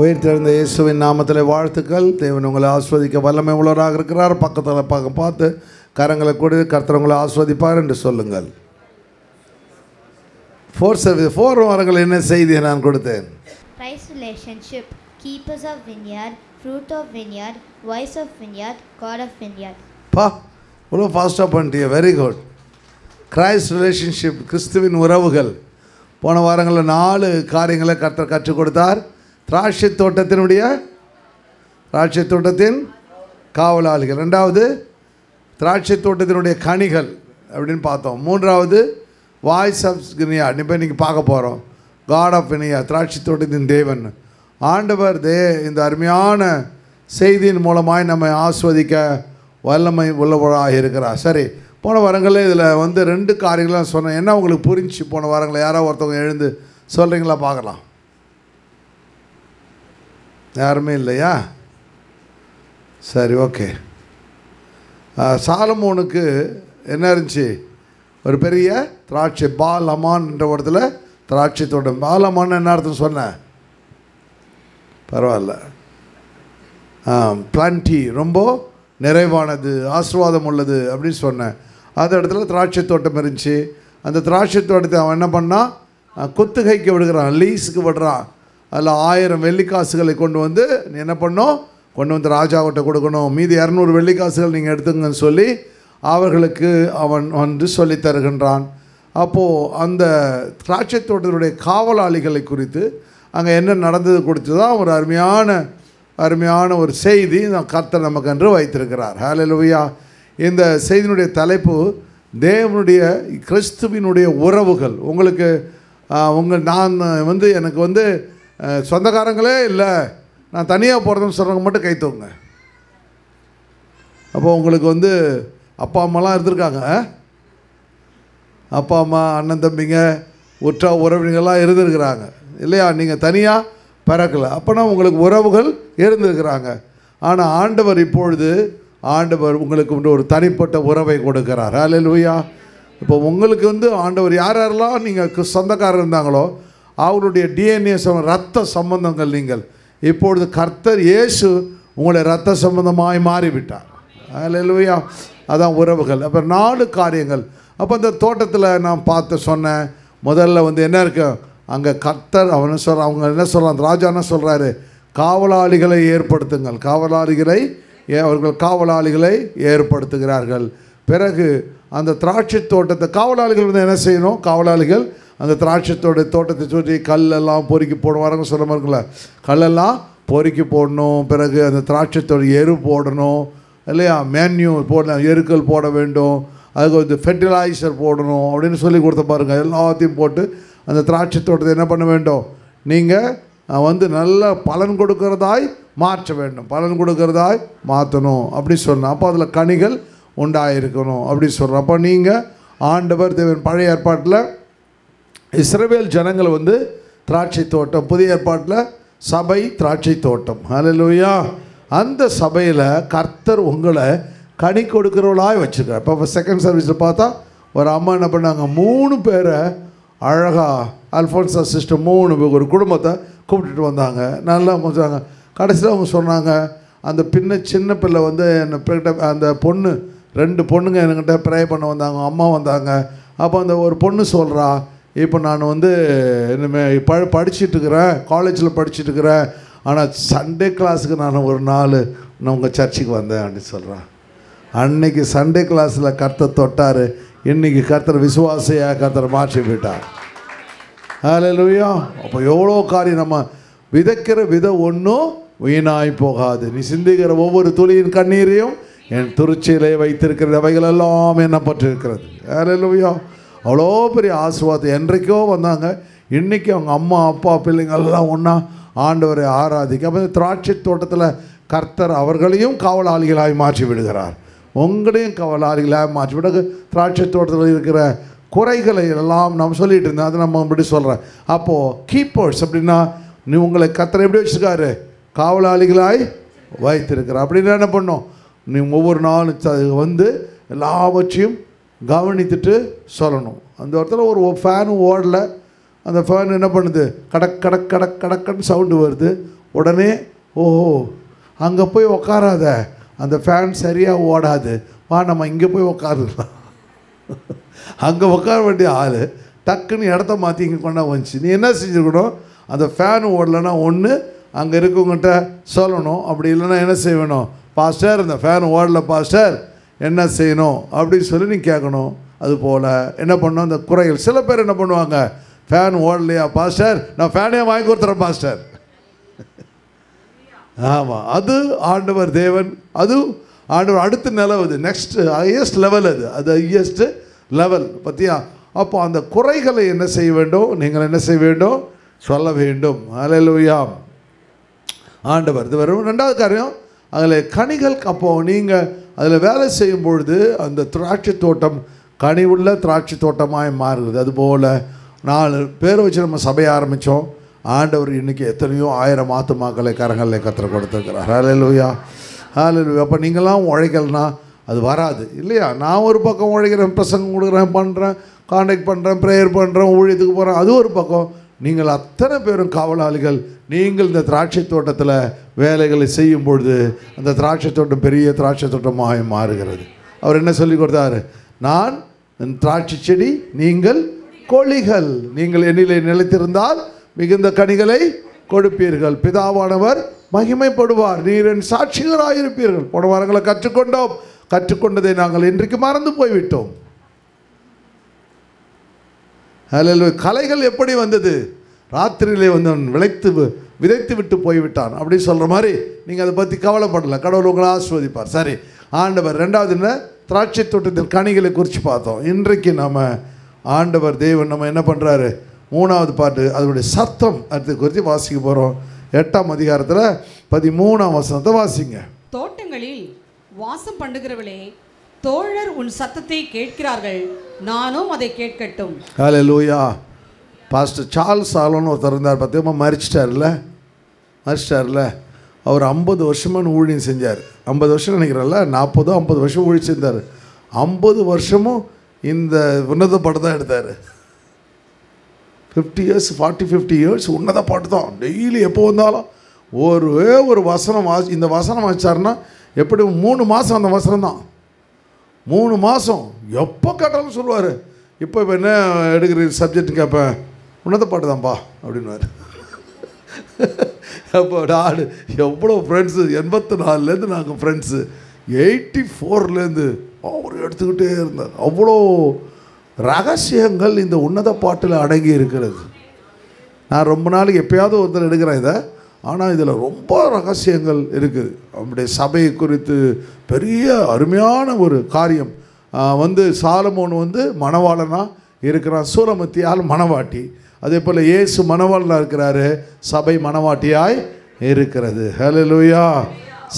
உயிர்த்தெழுந்த இயேசுவின் நாமத்திலே வாழ்த்துக்கள். தேவன் உங்களை ஆஸ்வதிக்க வல்லமை உள்ளவராக இருக்கிறார். பக்கத்தில் பார்த்து கரங்களை கொடு, கர்த்தர் உங்களை ஆஸ்வதிப்பார் என்று சொல்லுங்கள். 4 வாரங்கள் என்ன செய்தியை நான் கொடுத்தேன்? Christ relationship, keepers of vineyard, fruit of vineyard, voice of vineyard, God of vineyard. இவ்வளோ ஃபாஸ்ட்டாக பண்ணிட்டிய, வெரி குட். கிரைஸ்ட் ரிலேஷன்ஷிப், கிறிஸ்துவின் உறவுகள். போன வாரங்களில் 4 காரியங்களை கர்த்தர் கற்றுக் கொடுத்தார். திராட்சை தோட்டத்தின் காவலாளிகள், 2வது திராட்சை தோட்டத்தினுடைய கனிகள் அப்படின்னு பார்த்தோம். 3வது வாய்ஸ் ஆஃப் வினியார்ட். இப்போ இன்றைக்கி பார்க்க போகிறோம் காட் ஆஃப் வினியார்ட், திராட்சை தோட்டத்தின் தேவன். ஆண்டவர் இந்த அருமையான செய்தியின் மூலமாய் நம்மை ஆஸ்வதிக்க வல்லமை உள்ளவராக இருக்கிறார். சரி, போன வாரங்களில் இதில் 2 காரியங்களாம் சொன்னேன். என்ன உங்களுக்கு புரிஞ்சு போன வாரங்களில்? யாராவது ஒருத்தவங்க எழுந்து சொல்கிறீங்களா? பார்க்கலாம். யாருமே இல்லையா? சரி, ஓகே. சாலமோனுக்கு என்ன இருந்துச்சு? ஒரு பெரிய திராட்சை, பாலமான் என்ற இடத்துல திராட்சை தோட்டம். பாலமான் என்ன அர்த்தம் சொன்னேன்? பரவாயில்ல, பிளான்டி, ரொம்ப நிறைவானது, ஆசீர்வாதம் உள்ளது அப்படின்னு சொன்னேன். அந்த இடத்துல திராட்சை தோட்டம் இருந்துச்சு. அந்த திராட்சை தோட்டத்தை அவன் என்ன பண்ணான்? குத்தகைக்கு விடுகிறான், லீஸுக்கு விடுறான். அதில் 1000 வெள்ளிக்காசுகளை கொண்டு வந்து நீ என்ன பண்ணோம்? கொண்டு வந்து ராஜாவிட்ட கொடுக்கணும். மீதி 200 வெள்ளிக்காசுகள் நீங்கள் எடுத்துங்கன்னு சொல்லி அவர்களுக்கு அவன் சொல்லி தருகின்றான். அப்போது அந்த திராட்சை தோட்டத்தினுடைய காவலாளிகளை குறித்து அங்கே என்ன நடந்தது குறித்து தான் ஒரு அருமையான ஒரு செய்தி கர்த்தர் நமக்கு என்று வைத்திருக்கிறார். ஹல்லேலூயா. இந்த செய்தியினுடைய தலைப்பு தேவனுடைய கிறிஸ்துவினுடைய உறவுகள். உங்களுக்கு நான் எனக்கு சொந்தக்காரங்களே இல்லை, நான் தனியாக போகிறதுன்னு சொல்கிறவங்க மட்டும் கை தூங்க. அப்போ உங்களுக்கு அப்பா அம்மாலாம் இருந்திருக்காங்க. அப்பா அம்மா, அண்ணன் தம்பிங்க, உற்றா உறவினர்கள்லாம் இருந்திருக்கிறாங்க இல்லையா? நீங்கள் தனியாக பிறக்கலை, அப்போனா உங்களுக்கு உறவுகள் இருந்திருக்கிறாங்க. ஆனால் ஆண்டவர் உங்களுக்கு ஒரு தனிப்பட்ட உறவை கொடுக்கிறார். ஹல்லேலூயா. இப்போ உங்களுக்கு ஆண்டவர் யாரெல்லாம் நீங்கள் சொந்தக்காரர் இருந்தாங்களோ அவருடைய டிஎன்ஏ ரத்த சம்பந்தங்கள் நீங்கள் இப்பொழுது கர்த்தர் இயேசு உங்களுடைய ரத்த சம்பந்தமாய் மாறிவிட்டார். ஹல்லேலூயா. அதான் உறவுகள். அப்புறம் 4 காரியங்கள். அப்போ இந்த தோட்டத்தில் நான் சொன்னேன். முதல்ல என்ன இருக்கு அங்கே? கர்த்தர் அவங்க என்ன சொல்கிறான்? ராஜா என்ன சொல்கிறாரு? காவலாளிகளை ஏற்படுத்துங்கள். அவர்கள் காவலாளிகளை ஏற்படுத்துகிறார்கள். பிறகு அந்த திராட்சை தோட்டத்தை காவலாளிகள் என்ன செய்யணும்? காவலாளிகள் அந்த திராட்சை தோட்டத்தை சுற்றி கல்லெல்லாம் பொறுக்கி போடுவாங்க. சொல்ல மாதிரிங்கள கல்லெல்லாம் பொறுக்கி போடணும். பிறகு அந்த திராட்சை தோட்டம் எரு போடணும் இல்லையா? மேன்யூர் போடணும், எருக்கள் போட வேண்டும். அதுக்கு ஃபெர்டிலைசர் போடணும் அப்படின்னு சொல்லி கொடுத்த பாருங்கள். எல்லாத்தையும் போட்டு அந்த திராட்சை தோட்டத்தை என்ன பண்ண வேண்டும்? நீங்கள் நல்ல பலன் கொடுக்கறதாய் மாற்ற வேண்டும், பலன் கொடுக்கறதாய் மாற்றணும் அப்படி சொன்னோம். அப்போ அதில் கனிகள் உண்டாயிருக்கணும் அப்படி சொல்கிறோம். அப்போ நீங்கள் ஆண்டவர் தேவன் பழைய ஏற்பாட்டில் இஸ்ரவேல் ஜனங்கள் திராட்சை தோட்டம், புதிய ஏற்பாட்டில் சபை திராட்சை தோட்டம். ஹல்லேலூயா. அந்த சபையில் கர்த்தர் உங்களை கனி கொடுக்கிறவளாய் வச்சுருக்கார். இப்போ செகண்ட் சர்வீஸில் பார்த்தா ஒரு அம்மா என்ன பண்ணாங்க? 3 பேரை அழகாக அல்ஃபோன்சா சிஸ்டர் 3 ஒரு குடும்பத்தை கூப்பிட்டுட்டு வந்தாங்க. நல்லா முடிச்சாங்க. கடைசியில் அவங்க சொன்னாங்க, அந்த சின்ன பிள்ளை என்னை அந்த பொண்ணு 2 பொண்ணுங்க என்கிட்ட ப்ரே பண்ண வந்தாங்க, அம்மா வந்தாங்க. அப்போ அந்த ஒரு பொண்ணு சொல்கிறா, இப்போ நான் இனிமேல் படிச்சுட்ருக்கிறேன், காலேஜில் படிச்சுட்ருக்கிறேன், ஆனால் சண்டே கிளாஸுக்கு நான் ஒரு நாள் நான் உங்கள் சர்ச்சுக்கு வந்தேன் அப்படின்னு சொல்கிறேன். அன்னைக்கு சண்டே கிளாஸில் கர்த்தர் தொட்டார். இன்றைக்கி கர்த்தர் விசுவாசையாக கர்த்தர் மாற்றி விட்டார். ஹல்லேலூயா. அப்போ எவ்வளோ காரியம். நம்ம விதைக்கிற விதை ஒன்றும் வீணாய் போகாது. நீ சிந்திக்கிற ஒவ்வொரு துளியின் கண்ணீரையும் என் திருச்சியிலே வைத்திருக்கிறது, அவைகள் எல்லாம் என்ன பற்றிருக்கிறது. ஹல்லேலூயா. அவ்வளோ பெரிய ஆசீர்வாதம். என்றைக்கோ வந்தாங்க, இன்றைக்கி அவங்க அம்மா அப்பா பிள்ளைங்கள்லாம் ஒன்றா ஆண்டவரை ஆராதிக்க. அப்போ திராட்சை தோட்டத்தில் கர்த்தர் அவர்களையும் காவலாளிகளாய் மாற்றி விடுகிறார், உங்களையும் காவலாளிகளாக மாற்றி விட. திராட்சை தோட்டத்தில் இருக்கிற குறைகளை எல்லாம் நம்ம சொல்லிகிட்டு இருந்தேன், அதை நம்ம இப்படி சொல்கிறேன். அப்போது கீப்பர்ஸ் அப்படின்னா நீ உங்களை கர்த்தர் எப்படி வச்சுருக்காரு? காவலாளிகளாய் வைத்திருக்கிறார். அப்படின்னா என்ன பண்ணோம்? நீ ஒவ்வொரு நாளும் எல்லாவற்றையும் கவனித்துட்டு சொல்லணும். அந்த இடத்துல ஒரு ஃபேனு ஓடலை, அந்த ஃபேன் என்ன பண்ணுது? கடக் கடக் கடக் கடக்குன்னு சவுண்டு வருது. உடனே ஓஹோ அங்கே போய் உக்காராத, அந்த ஃபேன் சரியாக ஓடாது, வா நம்ம இங்கே போய் உக்காரலாம். அங்கே உட்கார வேண்டிய ஆள் டக்குன்னு இடத்த மாற்றி இங்கே கொண்டா வந்துச்சு. நீ என்ன செஞ்சுருக்கணும், அந்த ஃபேன் ஓடலைன்னா ஒன்று அங்கே இருக்கவங்ககிட்ட சொல்லணும், அப்படி இல்லைன்னா என்ன செய்யணும், பாஸ்டர் இந்த ஃபேன் ஓடலை பாஸ்டர் என்ன செய்யணும் அப்படின்னு சொல்லி நீ கேட்கணும். அதுபோல் என்ன பண்ணணும், அந்த குறைகள் சில பேர் என்ன பண்ணுவாங்க, ஃபேன் ஓடலையா பாஸ்டர் நான் ஃபேனே வாங்கி கொடுத்துறேன் பாஸ்டர். ஆமாம், அது ஆண்டவர் தேவன், அது ஆண்டவர் அடுத்த நிலவுது, நெக்ஸ்ட் ஹையஸ்ட் லெவல், அது ஹையஸ்ட் லெவல் பற்றியா. அப்போ அந்த குறைகளை என்ன செய்ய வேண்டும், நீங்கள் என்ன செய்ய வேண்டும், சொல்ல வேண்டும். அல்லேலூயா. ஆண்டவர் இது வரும். ரெண்டாவது காரியம், அதில் கனிகள். அப்போது நீங்கள் அதில் வேலை செய்யும் பொழுது அந்த திராட்சை தோட்டம் கனிவுள்ள திராட்சை தோட்டமாக மாறுது. அதுபோல் 4 பேர் வச்சு நம்ம சபையை ஆரம்பித்தோம். ஆண்டவர் இன்றைக்கி எத்தனையோ 1000 ஆத்துமாக்களை கரங்களில் கற்றுக் கொடுத்துருக்கிறார். அல்லேலூயா, அல்லேலூயா. அப்போ நீங்களாம் உழைக்கலனா அது வராது இல்லையா. நான் ஒரு பக்கம் உழைக்கிறேன், பிரசங்கம் கொடுக்குறேன், பண்ணுறேன், கான்டாக்ட் பண்ணுறேன், ப்ரேயர் பண்ணுறேன், ஊழியத்துக்கு போகிறேன், அது ஒரு பக்கம். நீங்கள் அத்தனை பேரும் காவலாளிகள். நீங்கள் இந்த திராட்சை தோட்டத்தில் வேலைகளை செய்யும் பொழுது அந்த திராட்சை தோட்டம் பெரிய திராட்சை தோட்டமாக மாறுகிறது. அவர் என்ன சொல்லி கொடுத்தாரு, நான் திராட்சை செடி, நீங்கள் கொடிகள், நீங்கள் என்னிலே நிலைத்திருந்தால் மிகுந்த கனிகளை கொடுப்பீர்கள், பிதாவானவர் மகிமைப்படுவார், நீர் என் சாட்சிகராயிருப்பீர்கள். போன வாரங்களை கற்றுக்கொண்டோம், கற்றுக்கொண்டதை நாங்கள் இன்றைக்கு மறந்து போய்விட்டோம். அல்லேலூயா. கலைகள் எப்படி வந்தது, ராத்திரியிலே வந்து விதைத்து விட்டு போய்விட்டான் அப்படி சொல்கிற மாதிரி நீங்கள் அதை பற்றி கவலைப்படலை, கடவுள் உங்களை ஆஸ்வதிப்பார். சரி, ஆண்டவர். ரெண்டாவது என்ன, திராட்சை தோட்டத்தில் கனிகளை குறித்து பார்த்தோம். இன்றைக்கு நம்ம ஆண்டவர் தேவன் நம்ம என்ன பண்ணுறாரு, 3வது பாட்டு அதனுடைய சத்தம் அது குறித்து வாசிக்க போகிறோம். 8ஆம் அதிகாரத்தில் 13ஆம் வசனத்தை வாசிங்க. தோட்டங்களில் வாசம் பண்ணுகிறவளே, தோழர் உன் சத்தத்தை கேட்கிறார்கள், நானும் அதை கேட்கட்டும். ஹல்லேலூயா. பாஸ்டர் சார்ல்ஸ் ஆலோன்னு ஒருத்தர் இருந்தார், பார்த்தீங்கன்னா மரிச்சிட்டார்ல. அவர் 50 வருஷமாக ஊழியம் செஞ்சார். 50 வருஷம் நினைக்கிறேன்ல, 40-50 வருஷம் ஊழியம் செஞ்சார். 50 வருஷமும் இந்த உன்னத பாட்டு தான் எடுத்தார். 50 இயர்ஸ் 40-50 இயர்ஸ் உன்னத பாட்டு தான் டெய்லி. எப்போ வந்தாலும் ஒரு வசனம் இந்த வசனம் வாசிச்சாருன்னா எப்படி 3 மாதம் அந்த வசனம் தான், 3 மாதம் எப்போ கேட்டாலும் சொல்லுவார். இப்போ என்ன எடுக்கிற சப்ஜெக்ட் கேட்பேன், உன்னத பாட்டு தான்ப்பா அப்படின்வார். அப்போ நாடு எவ்வளோ ஃப்ரெண்ட்ஸு, 84லேருந்து நாங்கள் ஃப்ரெண்ட்ஸு, 84லேருந்து அவர் எடுத்துக்கிட்டே இருந்தார். அவ்வளோ ரகசியங்கள் இந்த உன்னத பாட்டில் அடங்கி இருக்கிறது. நான் ரொம்ப நாளைக்கு எப்போயாவது ஒருத்தர் எடுக்கிறேன் இதை, ஆனால் இதில் ரொம்ப ரகசியங்கள் இருக்குது. நம்முடைய சபையை குறித்து பெரிய அருமையான ஒரு காரியம். சாலமோன் மணவாளனாக இருக்கிறான், சூலமத்தியால் மணவாட்டி. அதே போல் இயேசு மணவாளனாக இருக்கிறாரு, சபை மணவாட்டியாய் இருக்கிறது. ஹல்லேலூயா.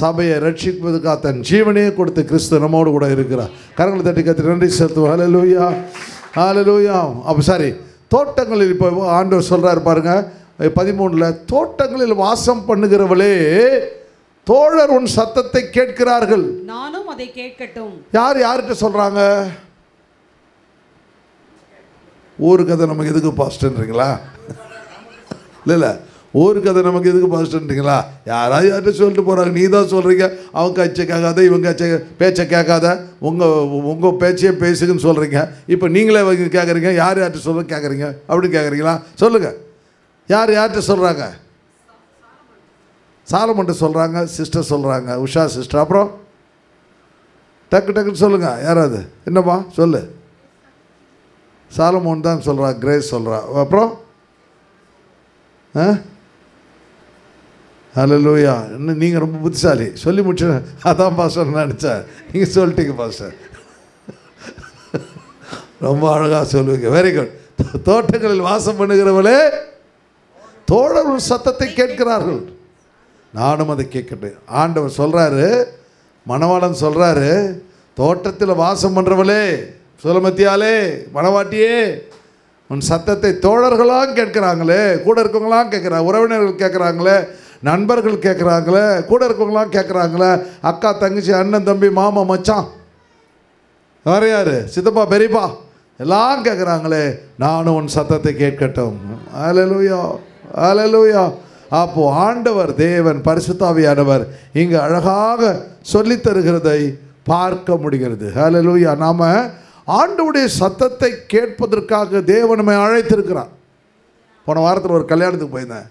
சபையை ரட்சிப்பதற்காக தன் ஜீவனையே கொடுத்து கிறிஸ்து நம்மோடு கூட இருக்கிறார். கரங்களை தட்டி கத்தி நன்றி செலுத்துவோம். ஹல்லேலூயா, ஹல்லேலூயா. அப்போ சரி, தோட்டங்களில் இப்போ ஆண்டவர் சொல்கிறார் பாருங்க 13, தோட்டங்களில் வாசம் பண்ணுகிறவளே, தோழர் உன் சத்தத்தை கேட்கிறார்கள், நானும் அதை கேட்கட்டும். யார்கிட்ட சொல்கிறாங்க? ஒரு கதை நமக்கு எதுக்கு பாஸ்டர்ன்றீங்களா? இல்லை, ஒரு கதை நமக்கு எதுக்கு பாஸ்டர்ன்றீங்களா? யார்கிட்ட சொல்லிட்டு போகிறாங்க, நீ தான் சொல்கிறீங்க, அவங்க கட்சை கேட்காத, இவங்க பேச்சை கேட்காத, உங்கள் பேச்சையே பேசுங்கன்னு சொல்கிறீங்க. இப்போ நீங்களே கேட்குறீங்க, யார்கிட்ட சொல்ல கேட்குறீங்க அப்படின்னு கேட்குறீங்களா? சொல்லுங்கள், யார்கிட்ட சொல்கிறாங்க? சாலமன்ட்ட சொல்கிறாங்க, சிஸ்டர் சொல்கிறாங்க, உஷா சிஸ்டர். அப்புறம் டக்குன்னு சொல்லுங்கள், யாராவது என்னப்பா சொல்லு. சாலமோன் தான் சொல்கிறா, கிரேஸ் சொல்கிறா. அப்புறம் ஹல்லேலூயா. இன்னும் நீங்கள் ரொம்ப புத்திசாலி, சொல்லி முடிச்சு அதான் பாஸ்டர் நினச்சேன், நீங்கள் சொல்லிட்டீங்க பாஸ்டர், ரொம்ப அழகாக சொல்லுவீங்க. Very good. தோட்டங்களில் வாசம் பண்ணுகிறவளே, தோழர்கள் சத்தத்தை கேட்கிறார்கள், நானும் அதை கேட்கட்டேன். ஆண்டவர் சொல்கிறாரு, மணவாளன் சொல்கிறாரு, தோட்டத்தில் வாசம் பண்ணுறவளே, சுலமத்தியாலே, மணவாட்டியே, உன் சத்தத்தை தோழர்களாக கேட்குறாங்களே, கூட இருக்கவங்களாம் கேட்குறாங்க, உறவினர்கள் கேட்குறாங்களே, நண்பர்கள் கேட்குறாங்களே, கூட இருக்கவங்களாம் கேட்குறாங்களே, அக்கா தங்கச்சி அண்ணன் தம்பி மாமா மச்சான் வேறு யார் சித்தப்பா பெரியப்பா எல்லாம் கேட்குறாங்களே, நானும் உன் சத்தத்தை கேட்கட்டும். ஹல்லேலூயா, ஹல்லேலூயா. அப்போது ஆண்டவர் தேவன் பரிசுத்தாவியானவர் இங்கே அழகாக சொல்லித் தருகிறதை பார்க்க முடிகிறது. ஹல்லேலூயா. நாம் ஆண்டவருடைய சத்தத்தை கேட்பதற்காக தேவன் நம்மை அழைத்திருக்கிறார். போன வாரத்தில் ஒரு கல்யாணத்துக்கு போயிருந்தேன்.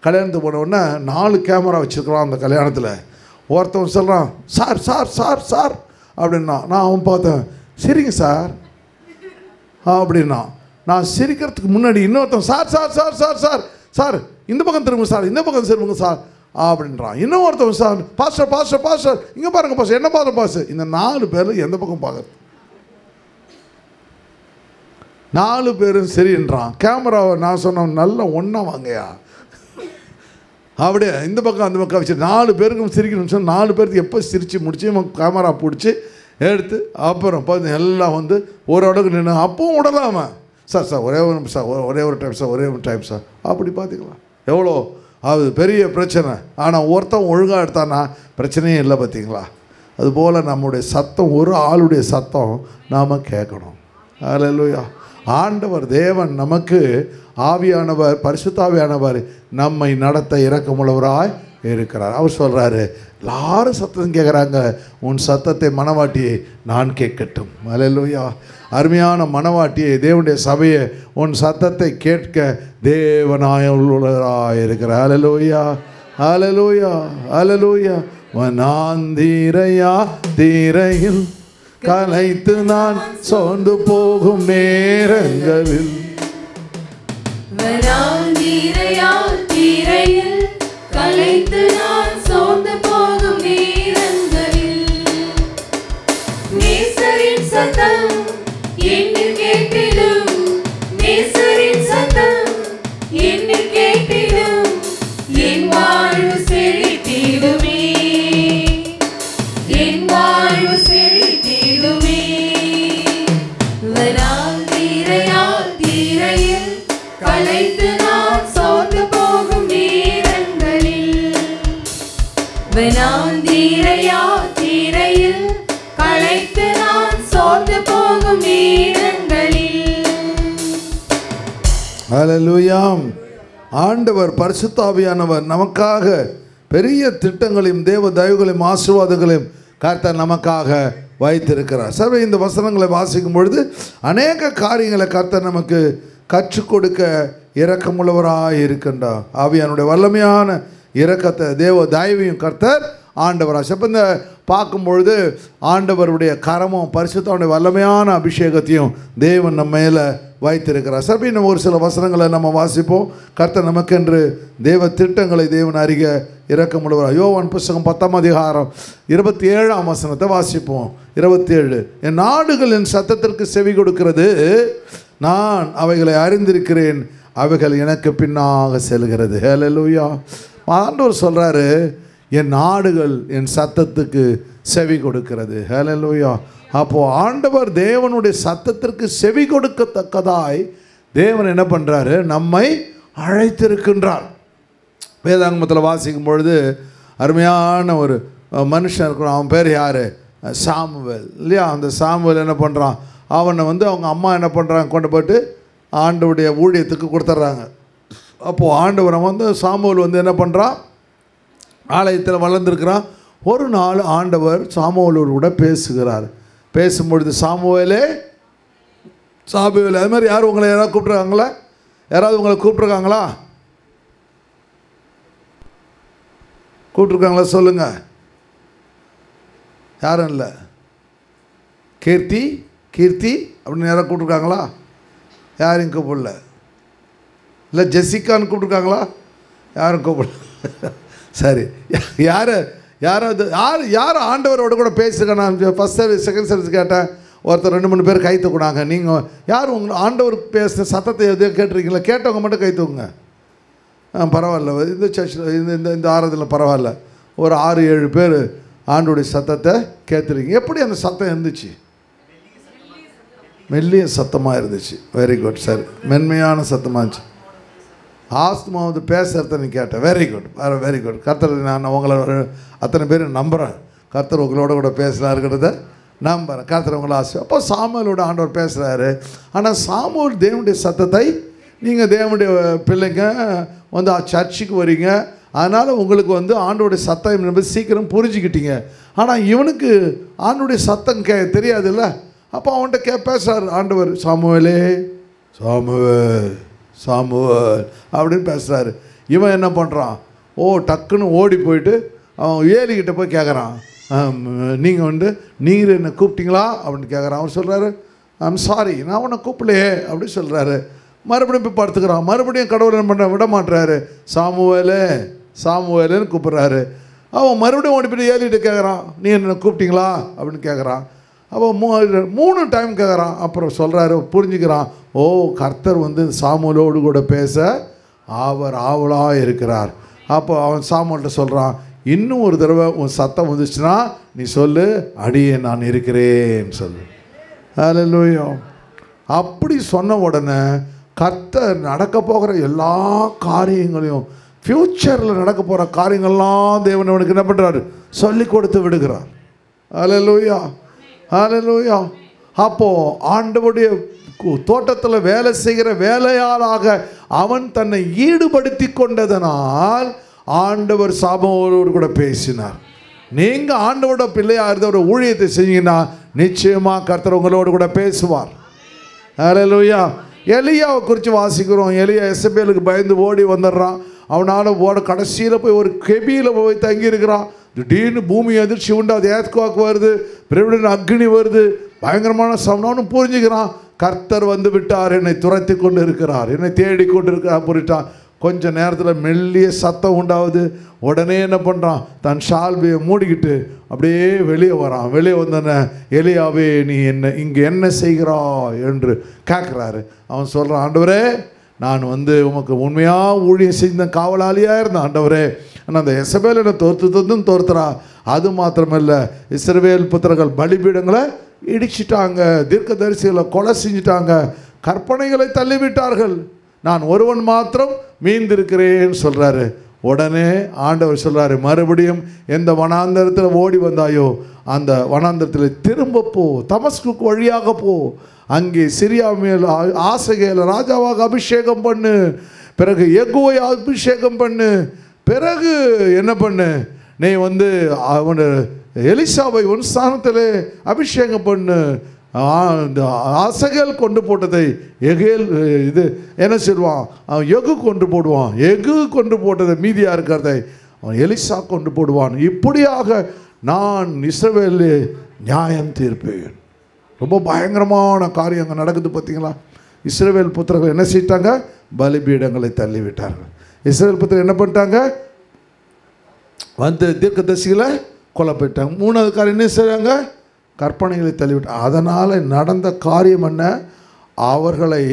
கல்யாணத்துக்கு போன உடனே 4 கேமரா வச்சுருக்கிறோம். அந்த கல்யாணத்தில் ஒருத்தவன் சொல்கிறான், சார் சார் சார் சார் அப்படின்னா. நான் அவன் பார்த்தேன், சரிங்க சார் அப்படின்னா. நான் சிரிக்கிறதுக்கு முன்னாடி இன்னொருத்தன் sir sir sir sir sir sir இந்த பக்கம் திரும்ப சார், இந்த பக்கம் திரும்புங்க சார் அப்படின்றான். இன்னும் ஒருத்தவன் சார் பாஸ்டர் பாஸ்டர் பாஸ்டர் இங்கே பாருங்க பாஸ்டர், என்ன பாருங்க பாஸ்டர். இந்த 4 பேர் எந்த பக்கம் பார்க்குறது? 4 பேரும் சரின்றான். கேமராவை நான் சொன்னேன், நல்லா ஒன்றா வாங்கயா அப்படியே இந்த பக்கம் அந்த பக்கம் வச்சு 4 பேருக்கும் சிரிக்கணும்னு சொன்னால் 4 பேருக்கு எப்போ சிரித்து முடிச்சு கேமரா பிடிச்சி எடுத்து அப்புறம் பார்த்து எல்லாம் வந்து ஒரு இடத்துக்கு நின்று அப்பவும் விடலாமா சார் சார் ஒரே ஒரு சார் ஒரே ஒரு டைம் சார் ஒரே ஒரு டைம் சார் அப்படி பார்த்துக்கலாம். எவ்வளோ அது பெரிய பிரச்சனை. ஆனால் ஒருத்தன் ஒழுங்காக எடுத்தானா பிரச்சனையே இல்லை. பார்த்தீங்களா? அதுபோல் நம்முடைய சத்தம், ஒரு ஆளுடைய சத்தம் நாம் கேட்கணும். ஹல்லேலூயா. ஆண்டவர் தேவன் நமக்கு ஆவியானவர், பரிசுத்தாவியானவர் நம்மை நடத்த இரக்கமுள்ளவராய் இருக்கிறார். அவர் சொல்கிறாரு, எல்லாரும் சத்தம் கேட்குறாங்க, உன் சத்தத்தை மனவாட்டியை நான் கேட்கட்டும். ஹல்லேலூயா. அருமையான மனவாட்டியை, தேவனுடைய சபையை, உன் சத்தத்தை கேட்க தேவனாயுள்ளவராய் இருக்கிறார். ஹல்லேலூயா ஹல்லேலூயா ஹல்லேலூயா. வனாந்திரையா தீரையில் கலைத்து நான் சோர்ந்து போகும் நேரங்களில், தீரையில் கலைத்து நான் சோர்ந்து போகும் நேரங்களில், நேசரின் சத்தம் என்னில் கேட்டிடும், நேசரின் சத்தம் என்னில் கேட்டிடும், என் வாழ்வு செழித்திடுமே, என் வாழ்வு செழித்திடுமே. தீரையில் கலைத்து நான் சோர்ந்து போகும் நேரங்களில், தீரையில் கலைத்து நான் சோர்ந்து போகும் நேரங்களில். ஹல்லேலூயா. ஆண்டவர் பரிசுத்தாவியானவர் நமக்காக பெரிய திட்டங்களையும் தேவ தயவுகளையும் ஆசீர்வாதங்களையும் கர்த்தர் நமக்காக வைத்திருக்கிறார். சர்வே இந்த வசனங்களை வாசிக்கும் பொழுது அநேக காரியங்களை கர்த்தர் நமக்கு கற்றுக் கொடுக்க இரக்கமுள்ளவராக இருக்கின்றார். ஆவியானுடைய வல்லமையான இரக்கத்தை, தேவ தயவையும் கர்த்தர் ஆண்டவராக அப்போ இந்த பார்க்கும்பொழுது ஆண்டவருடைய கரமும் பரிசுத்தாவுடைய வல்லமையான அபிஷேகத்தையும் தேவன் நம்ம மேலே வைத்திருக்கிறார். சபை நம்ம ஒரு சில வசனங்களை நம்ம வாசிப்போம். கர்த்தர் நமக்கென்று தேவ திட்டங்களை தேவன் அறிக இரக்கமுள்ளவராக. யோவான் புஸ்தகம் 10ஆம் அதிகாரம் 27ஆம் வசனத்தை வாசிப்போம். 27. என் நாடுகள் என் சத்தத்திற்கு செவி கொடுக்கிறது, நான் அவைகளை அறிந்திருக்கிறேன், அவைகள் எனக்கு பின்னாக செல்கிறது. ஹல்லேலூயா. ஆண்டவர் சொல்கிறாரு, என் நாடுகள் என் சத்தத்துக்கு செவி கொடுக்கிறது. ஹல்லேலூயா. அப்போது ஆண்டவர் தேவனுடைய சத்தத்திற்கு செவி கொடுக்கத்தக்கதாய் தேவன் என்ன பண்ணுறாரு? நம்மை அழைத்திருக்கின்றார். வேதாங்கமத்தில் வாசிக்கும் பொழுது அருமையான ஒரு மனுஷன் இருக்கிறான். அவன் பேர் யார்? சாமுவேல் இல்லையா? அந்த சாமுவேல் என்ன பண்ணுறான்? அவனை வந்து அவங்க அம்மா என்ன பண்ணுறாங்க, கொண்டு போய்ட்டு ஆண்டவருடைய ஊழியத்துக்கு கொடுத்துட்றாங்க. அப்போது ஆண்டவரை வந்து சாமுவேல் வந்து என்ன பண்ணுறான்? ஆலயத்தில் வளர்ந்துருக்கிறான். ஒரு நாள் ஆண்டவர் சாமுவேலோடு கூட பேசுகிறார். பேசும்பொழுது சாமுவேலே அது மாதிரி யார் உங்களை யாராவது கூப்பிட்ருக்காங்களா? யாராவது உங்களை கூப்பிட்ருக்காங்களா? கூப்பிட்ருக்காங்களா? சொல்லுங்கள். யாரும் இல்லை. கீர்த்தி கீர்த்தி அப்படின்னு யாராவது கூப்பிட்ருக்காங்களா? யாரையும் கூப்பிடல. இல்லை ஜெசிகான்னு கூப்பிட்ருக்காங்களா? யாரும் கூப்பிடல. சரி, யாராவது யார் ஆண்டவரோட கூட பேசுங்க. நான் ஃபஸ்ட் சர்வீஸ் செகண்ட் சர்வீஸ் கேட்டேன். ஒருத்தர் 2-3 பேர் கை தூக்குனாங்க. நீங்கள் யார் உங்கள் ஆண்டவருக்கு பேசுகிற சத்தத்தை எதுவும் கேட்டிருக்கீங்களா? கேட்டவங்க மட்டும் கை தூக்குங்க. பரவாயில்ல, இந்த சர்ச்சில் இந்த ஆராதனையில் பரவாயில்ல. ஒரு 6-7 பேர் ஆண்டோடைய சத்தத்தை கேட்டுருக்கீங்க. எப்படி அந்த சத்தம் இருந்துச்சு? மெல்லிய சத்தமாக இருந்துச்சு. Very good. சரி, மென்மையான சத்தமாக இருந்துச்சு. ஆஸ்துமா வந்து பேசுகிறத நீ கேட்டேன். Very good, very good. கர்த்தர், நான் உங்களை அத்தனை பேர் நம்புகிறேன். கர்த்தர் உங்களோட கூட பேசுகிறாருக்கிறத நம்புகிறேன். கர்த்தர் உங்களை ஆசை. அப்போ சாமுவேலோட ஆண்டவர் பேசுகிறாரு. ஆனால் சாமுவேல் தேவனுடைய சத்தத்தை, நீங்கள் தேவனுடைய பிள்ளைங்க, வந்து சர்ச்சுக்கு வரீங்க, அதனால் உங்களுக்கு வந்து ஆண்டோடைய சத்தம் என்பது சீக்கிரம் புரிஞ்சுக்கிட்டீங்க. ஆனால் இவனுக்கு ஆண்டோடைய சத்தம் தெரியாதுல்ல. அப்போ அவன்கிட்ட பேசுகிறார் ஆண்டவர், சாமுவேலே சாமுவேல் சாமுவேல் அப்படின்னு பேசுகிறாரு. இவன் என்ன பண்ணுறான், டக்குன்னு ஓடி போயிட்டு அவன் ஏலிக்கிட்ட போய் கேட்குறான், நீங்கள் வந்து நீங்கள் என்னை கூப்பிட்டீங்களா அப்படின்னு கேட்குறான். அவர் சொல்கிறாரு, ஐம் சாரி, நான் உன்னை கூப்பிடலையே அப்படின்னு சொல்கிறாரு. மறுபடியும் போய் படுத்துக்கிறான். மறுபடியும் கடவுள் என்ன பண்ண விட மாட்டுறாரு, சாமுவேலே சாமுவேலேன்னு கூப்பிட்றாரு. அவன் மறுபடியும் ஓடி போய் ஏலிகிட்ட கேட்குறான், நீ என்ன கூப்பிட்டீங்களா அப்படின்னு கேட்குறான். அவன் 3 டைம் கேட்குறான். அப்புறம் சொல்கிறாரு, புரிஞ்சுக்கிறான், கர்த்தர் வந்து சாமுவேலோடு கூட பேச அவர் ஆவலாக இருக்கிறார். அப்போ அவன் சாமுவேல்கிட்ட சொல்கிறான், இன்னும் ஒரு தடவை உன் சத்தம் வந்துச்சுன்னா நீ சொல்லு, அடியே நான் இருக்கிறேன்னு சொல்லு. ஹல்லேலூயா. அப்படி சொன்ன உடனே கர்த்தர் நடக்க போகிற எல்லா காரியங்களையும், ஃப்யூச்சரில் நடக்க போகிற காரியங்கள்லாம் தேவன் அவனுக்கு என்ன பண்ணுறாரு, சொல்லி கொடுத்து விடுகிறார். ஹல்லேலூயா ஹல்லேலூயா. அப்போது ஆண்டவருடைய தோட்டத்தில் வேலை செய்கிற வேலையாளாக அவன் தன்னை ஈடுபடுத்தி கொண்டதனால் ஆண்டவர் சாமுவேலோடு கூட பேசினார். நீங்கள் ஆண்டவரோட பிள்ளையாக இருந்த ஒரு ஊழியத்தை செஞ்சீங்கன்னா நிச்சயமாக கர்த்தர் உங்களோடு கூட பேசுவார். ஹல்லேலூயா. எலியாவை குறித்து வாசிக்கிறோம். எலியா எசபேலுக்கு பயந்து ஓடி வந்துடுறான். அவனால் கடைசியில் போய் ஒரு கெபியில் போய் தங்கியிருக்கிறான். திடீர்னு பூமி அதிர்ச்சி உண்டாது, ஏத்குவாக்கு வருது, பிறகு அக்னி வருது, பயங்கரமான சவுண்ட். புரிஞ்சுக்கிறான், கர்த்தர் வந்து விட்டார், என்னை துரத்தி கொண்டு இருக்கிறார், என்னை தேடி கொண்டு இருக்கிறார் புரிட்டான். கொஞ்ச நேரத்தில் மெல்லிய சத்தம் உண்டாகுது. உடனே என்ன பண்ணுறான், தன் ஷால்வையை மூடிக்கிட்டு அப்படியே வெளியே வரான். வெளியே வந்தோடனே, எலியாவே நீ இங்கே என்ன செய்கிறாய் என்று கேட்குறாரு. அவன் சொல்கிறான், ஆண்டவரே நான் வந்து உமக்கு உண்மையாக ஊழியம் செஞ்ச காவலாளியாக இருந்தேன் ஆண்டவரே. ஆனால் அந்த எசபேல் என்னை தோர்த்துறா. அது மாத்திரமல்ல, இஸ்ரவேல் புத்திரர்கள் பலிபீடங்களை இடிச்சிட்டாங்க, தீர்க்கதரிசிகளை கொலை செஞ்சிட்டாங்க, கற்பனைகளை தள்ளிவிட்டார்கள், நான் ஒருவன் மாத்திரம் மீந்திருக்கிறேன்னு சொல்கிறாரு. உடனே ஆண்டவர் சொல்கிறாரு, மறுபடியும் எந்த வனாந்தரத்தில் ஓடி வந்தாயோ அந்த வனாந்தரத்தில் திரும்ப போ, தமஸ்குக்கு வழியாக போ, அங்கே சிரியா மேல் ஆசகேல ராஜாவாக அபிஷேகம் பண்ணு, பிறகு யெகூவை அபிஷேகம் பண்ணு, பிறகு என்ன பண்ணு, நீ வந்து அவன் எலிசாவை உன் ஸ்தானத்தில் அபிஷேகம் பண்ணு. ஆசகேல் கொண்டு போட்டதை எகேல் இது என்ன சொல்லுவான், அவன் எகு கொண்டு போடுவான், எகு கொண்டு போட்டதை மீதியாக இருக்கிறதை அவன் எலிசா கொண்டு போடுவான். இப்படியாக நான் இஸ்ரவேலிலே நியாயம் தீர்ப்பேன். ரொம்ப பயங்கரமான காரியங்கள் நடக்குது பார்த்தீங்களா. இஸ்ரவேல் புத்திரர்கள் என்ன செய்யிட்டாங்க, பலிபீடங்களை தள்ளிவிட்டார்கள். இஸ்ரவேல் புத்திரர் என்ன பண்ணிட்டாங்க, வந்து தீர்க்கதரிசிகளை கொலை போயிட்டாங்க. 3வது காரியம் என்ன செய்கிறாங்க, கற்பனைகளை தள்ளிவிட்டாங்க. அதனால் நடந்த காரியம் என்ன, அவர்களை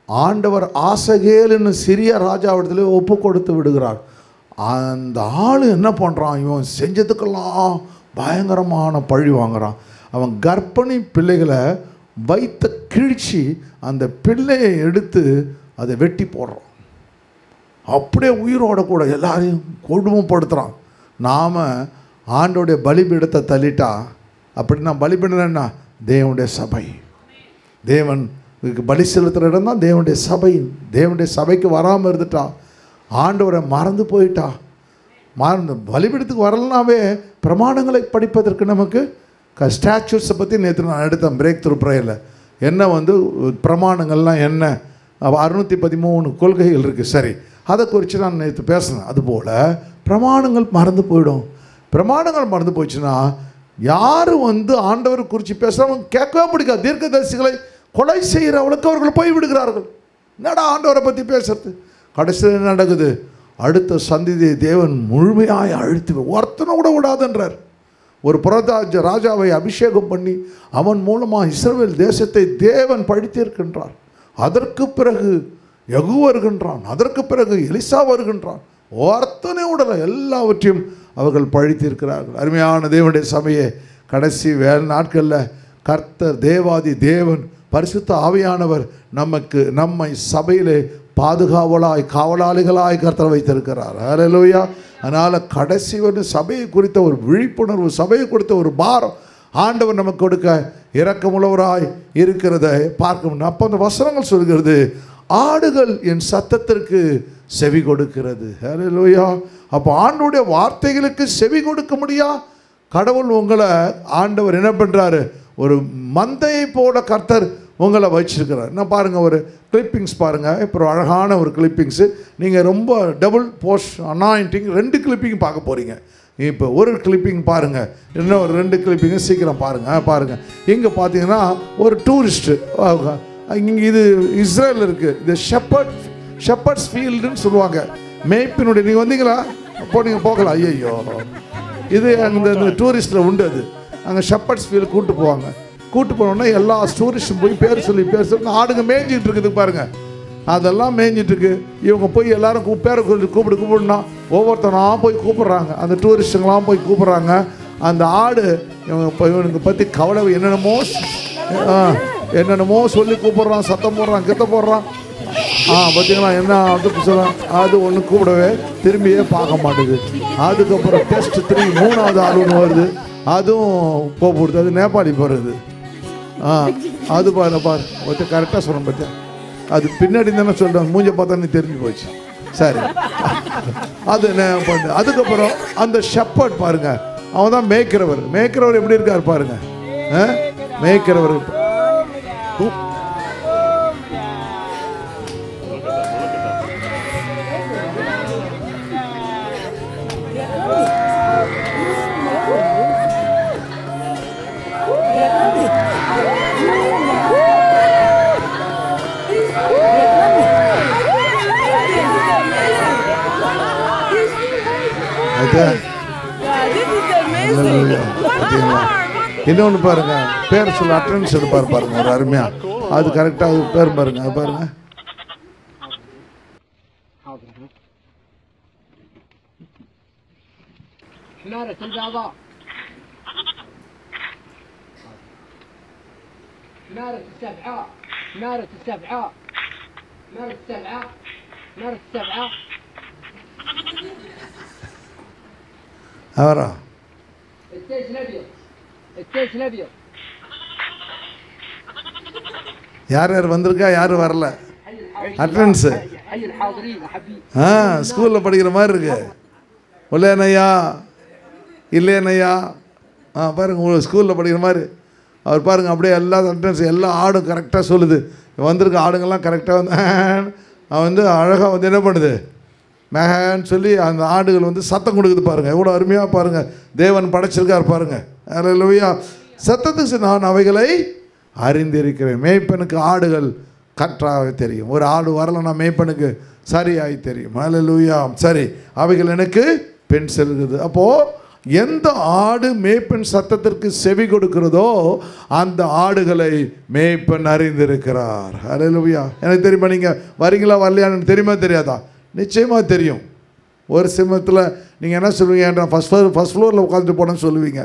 ஆண்டவர் ஆசகேலுன்னு சிறிய ராஜாவிடத்துல ஒப்பு கொடுத்து விடுகிறார். அந்த ஆள் என்ன பண்ணுறான், இவன் செஞ்சதுக்கெல்லாம் பயங்கரமான பழி வாங்குகிறான். அவன் கர்ப்பிணி பிள்ளைகளை வைத்த கிழிச்சி அந்த பிள்ளையை எடுத்து அதை வெட்டி போடுறான். அப்படியே உயிரோட கூட எல்லாரையும் கொடுமைப்படுத்துகிறான். நாம் ஆண்டோடைய பலிபீடத்தை தள்ளிட்டா, அப்படின்னா பலிபீடம் என்ன, தேவனுடைய சபை. தேவன் பலி செலுத்துகிற இடம் தான் தேவனுடைய சபை. தேவனுடைய சபைக்கு வராமல் இருந்துட்டா, ஆண்டவரை மறந்து போயிட்டா, பலிபீடத்துக்கு வரலனாவே பிரமாணங்களை படிப்பதற்கு நமக்கு ஸ்டாச்சுஸை பற்றி நேற்று நான் எடுத்தேன் பிரேக் த்ரூ ப்ரேயரில். என்ன வந்து பிரமாணங்கள்லாம் என்ன, 613 கொள்கைகள் இருக்குது. சரி, அதை குறித்து நான் நேற்று பேசினேன். அதுபோல் பிரமாணங்கள் மறந்து போயிடும். பிரமாணங்கள் மறந்து போச்சுன்னா யார் வந்து ஆண்டவரை குறித்து பேசுகிறவங்க கேட்கவே பிடிக்காது. தீர்க்கதரிசிகளை கொலை செய்கிறவளுக்கு அவர்கள் போய் விடுகிறார்கள். என்னடா ஆண்டவரை பற்றி பேசுறது. கடைசியில் என்ன நடக்குது, அடுத்த சந்ததியை தேவன் முழுமையாக அழுத்தி ஒருத்தனை கூட விடாதுன்றார். ஒரு புறராஜ ராஜாவை அபிஷேகம் பண்ணி அவன் மூலமாக இஸ்ரவேல் தேசத்தை தேவன் பழித்திருக்கின்றார். அதற்கு பிறகு யெகூ வருகின்றான், அதற்கு பிறகு எலிசா வருகின்றான். ஒருத்தனை உடலை எல்லாவற்றையும் அவர்கள் பழித்திருக்கிறார்கள். அருமையான தேவனுடைய சபையே, கடைசி வேலை நாட்களில் கர்த்தர் தேவாதி தேவன் பரிசுத்த ஆவியானவர் நம்மை சபையிலே பாதுகாவலாய் காவலாளிகளாய் கர்த்தர் வைத்திருக்கிறார். ஹல்லேலூயா. அதனால் கடைசி வந்து சபையை குறித்த ஒரு விழிப்புணர்வு, சபையை குறித்த ஒரு பாரம் ஆண்டவர் நமக்கு கொடுக்க இரக்கமுள்ளவராய் இருக்கிறத பார்க்க முடியும். அப்போ அந்த வசனங்கள் சொல்கிறது, ஆடுகள் என் சத்தத்திற்கு செவி கொடுக்கிறது. ஹல்லேலூயா. அப்போ ஆண்டவருடைய வார்த்தைகளுக்கு செவி கொடுக்க முடியா? கடவுள் உங்களை ஆண்டவர் என்ன பண்ணுறாரு? ஒரு மந்தையை போல கர்த்தர் உங்களை வச்சிருக்கிறார். நான் பாருங்கள், ஒரு கிளிப்பிங்ஸ் பாருங்கள். இப்போ அழகான ஒரு கிளிப்பிங்ஸு. நீங்கள் ரொம்ப டபுள் போஸ்ட் அனாயிண்டிங் 2 கிளிப்பிங் பார்க்க போகிறீங்க. இப்போ ஒரு கிளிப்பிங் பாருங்கள், இன்னும் ஒரு 2 கிளிப்பிங்கு சீக்கிரம் பாருங்கள். இங்கே பார்த்தீங்கன்னா ஒரு டூரிஸ்ட்டு, இங்கே இது இஸ்ரேல் இருக்குது. இது ஷெப்பர்ட்ஸ் ஃபீல்டுன்னு சொல்லுவாங்க. மேய்ப்பினுடைய நீங்கள் வந்தீங்களா? நீங்கள் போகலாம். ஐயோ, இது அந்த டூரிஸ்ட்டில் உண்டு. அது அங்கே ஷெப்பர்ட்ஸ் ஃபீல்டு கூப்பிட்டு போவாங்க. கூப்பிட்டு போனோன்னா எல்லா டூரிஸ்ட்டும் போய் பேர் சொல்லி ஆடுங்க மேய்ஞ்சிட்டு இருக்குது பாருங்கள். அதெல்லாம் மேய்ஞ்சிட்ருக்கு. இவங்க போய் எல்லாரும் பேரை கூப்பிடுனா ஒவ்வொருத்தனா போய் கூப்பிட்றாங்க. அந்த டூரிஸ்ட்டுங்களாம் போய் கூப்பிட்றாங்க. அந்த ஆடு இவனுக்கு பற்றி கவலை என்னென்னமோ சொல்லி கூப்பிட்றான், சத்தம் போடுறான், கித்த போடுறான். பார்த்தீங்களா என்ன அது சொல்கிறான்? அது ஒன்று கூப்பிடவே திரும்பியே பார்க்க மாட்டேங்குது. அதுக்கப்புறம் டெஸ்ட் 3 3வது ஆடு ஒன்று வருது. அதுவும் போடுது. அது நேபாளி போடுறது. அது பாரு பற்றி கரெக்டாக சொல்கிறேன். பற்றி அது பின்னாடி தானே சொல்கிறேன். மூஞ்சை பார்த்தா நீ தெரிஞ்சு போச்சு. சரி, அது என்ன பண்ணு. அதுக்கப்புறம் அந்த ஷெப்பர்ட் பாருங்க, அவன் தான் மேய்க்கிறவர் எப்படி இருக்கார் பாருங்க. மேய்க்கிறவர் இன்னொன்று பாருங்க, பேர் சொல்ல அட்டெண்டன்ஸ் எடுப்பார் பாருங்க, ஒரு அருமையா. அது கரெக்டாக அது பேர் பாருங்க. அது பாருங்க. அவரா யார் யார் வந்திருக்கா, யார் வரல? அட்டெண்டன்ஸு ஸ்கூலில் படிக்கிற மாதிரி இருக்கு. இல்லையா இல்லையா பாருங்க, உங்களுக்கு ஸ்கூலில் படிக்கிற மாதிரி. அவர் பாருங்கள், அப்படியே எல்லா அட்டெண்டன்ஸ் எல்லா ஆடும் கரெக்டாக சொல்லுது. வந்திருக்க ஆடுங்கள்லாம் கரெக்டாக வந்து அவன் வந்து அழகாக வந்து என்ன பண்ணுது, மேகன்னு சொல்லி அந்த ஆடுகள் வந்து சத்தம் கொடுக்குது பாருங்கள். எவ்வளோ அருமையாக பாருங்கள் தேவன் படைச்சிருக்கார் பாருங்கள். அல்லேலூயா. சத்தத்துக்கு நான் அவைகளை அறிந்திருக்கிறேன். மேய்ப்பனுக்கு ஆடுகள் கற்றாக தெரியும். ஒரு ஆடு வரலைன்னா மேய்ப்பனுக்கு சரியாகி தெரியும். அல்லேலூயா. சரி, அவைகள் எனக்கு பெண் செல்கிறது. அப்போது எந்த ஆடு மேய்ப்பன் சத்தத்திற்கு செவி கொடுக்கிறதோ அந்த ஆடுகளை மேய்ப்பன் அறிந்திருக்கிறார். அல்லேலூயா. எனக்கு தெரியுமா? நீங்கள் வரீங்களா வரலையான்னு தெரியுமா தெரியாதா? நிச்சயமாக தெரியும். ஒரு சிமத்தில் நீங்கள் என்ன சொல்லுவீங்க, ஃபஸ்ட் ஃப்ளோரில் உட்காந்துட்டு போனேன்னு சொல்லுவீங்க,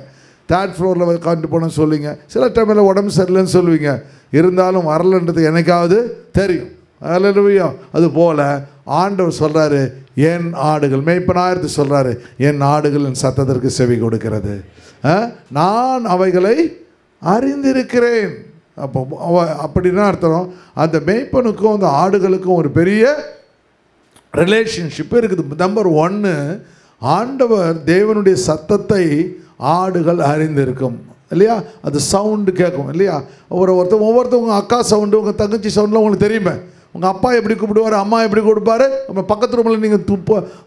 3rd ஃப்ளோரில் உட்காந்துட்டு போனேன்னு சொல்லுவீங்க, சில டைமில் உடம்பு சரியில்லைன்னு சொல்லுவீங்க. இருந்தாலும் வரலன்றது எனக்காவது தெரியும். அல்லேலூயா. அதுபோல் ஆண்டவர் சொல்கிறாரு, என் ஆடுகள் மேய்ப்பனாயிரத்து சொல்கிறாரு, என் ஆடுகள் என் சத்தத்திற்கு செவி கொடுக்கிறது, நான் அவைகளை அறிந்திருக்கிறேன். அப்போ அப்படின்னா அர்த்தம், அந்த மேய்ப்பனுக்கும் அந்த ஆடுகளுக்கும் ஒரு பெரிய ரிலேஷன்ஷிப் இருக்குது. நம்பர் 1, ஆண்டவர் தேவனுடைய சத்தத்தை ஆடுகள் அறிந்திருக்கும் இல்லையா? அது சவுண்டு கேட்கும் இல்லையா? ஒவ்வொருத்தவங்க அக்கா சவுண்டு, உங்கள் தங்கச்சி சவுண்டுலாம் உங்களுக்கு தெரியுமே. உங்கள் அப்பா எப்படி கூப்பிடுவார், அம்மா எப்படி கொடுப்பாரு. நம்ம பக்கத்து ரூமில் நீங்கள்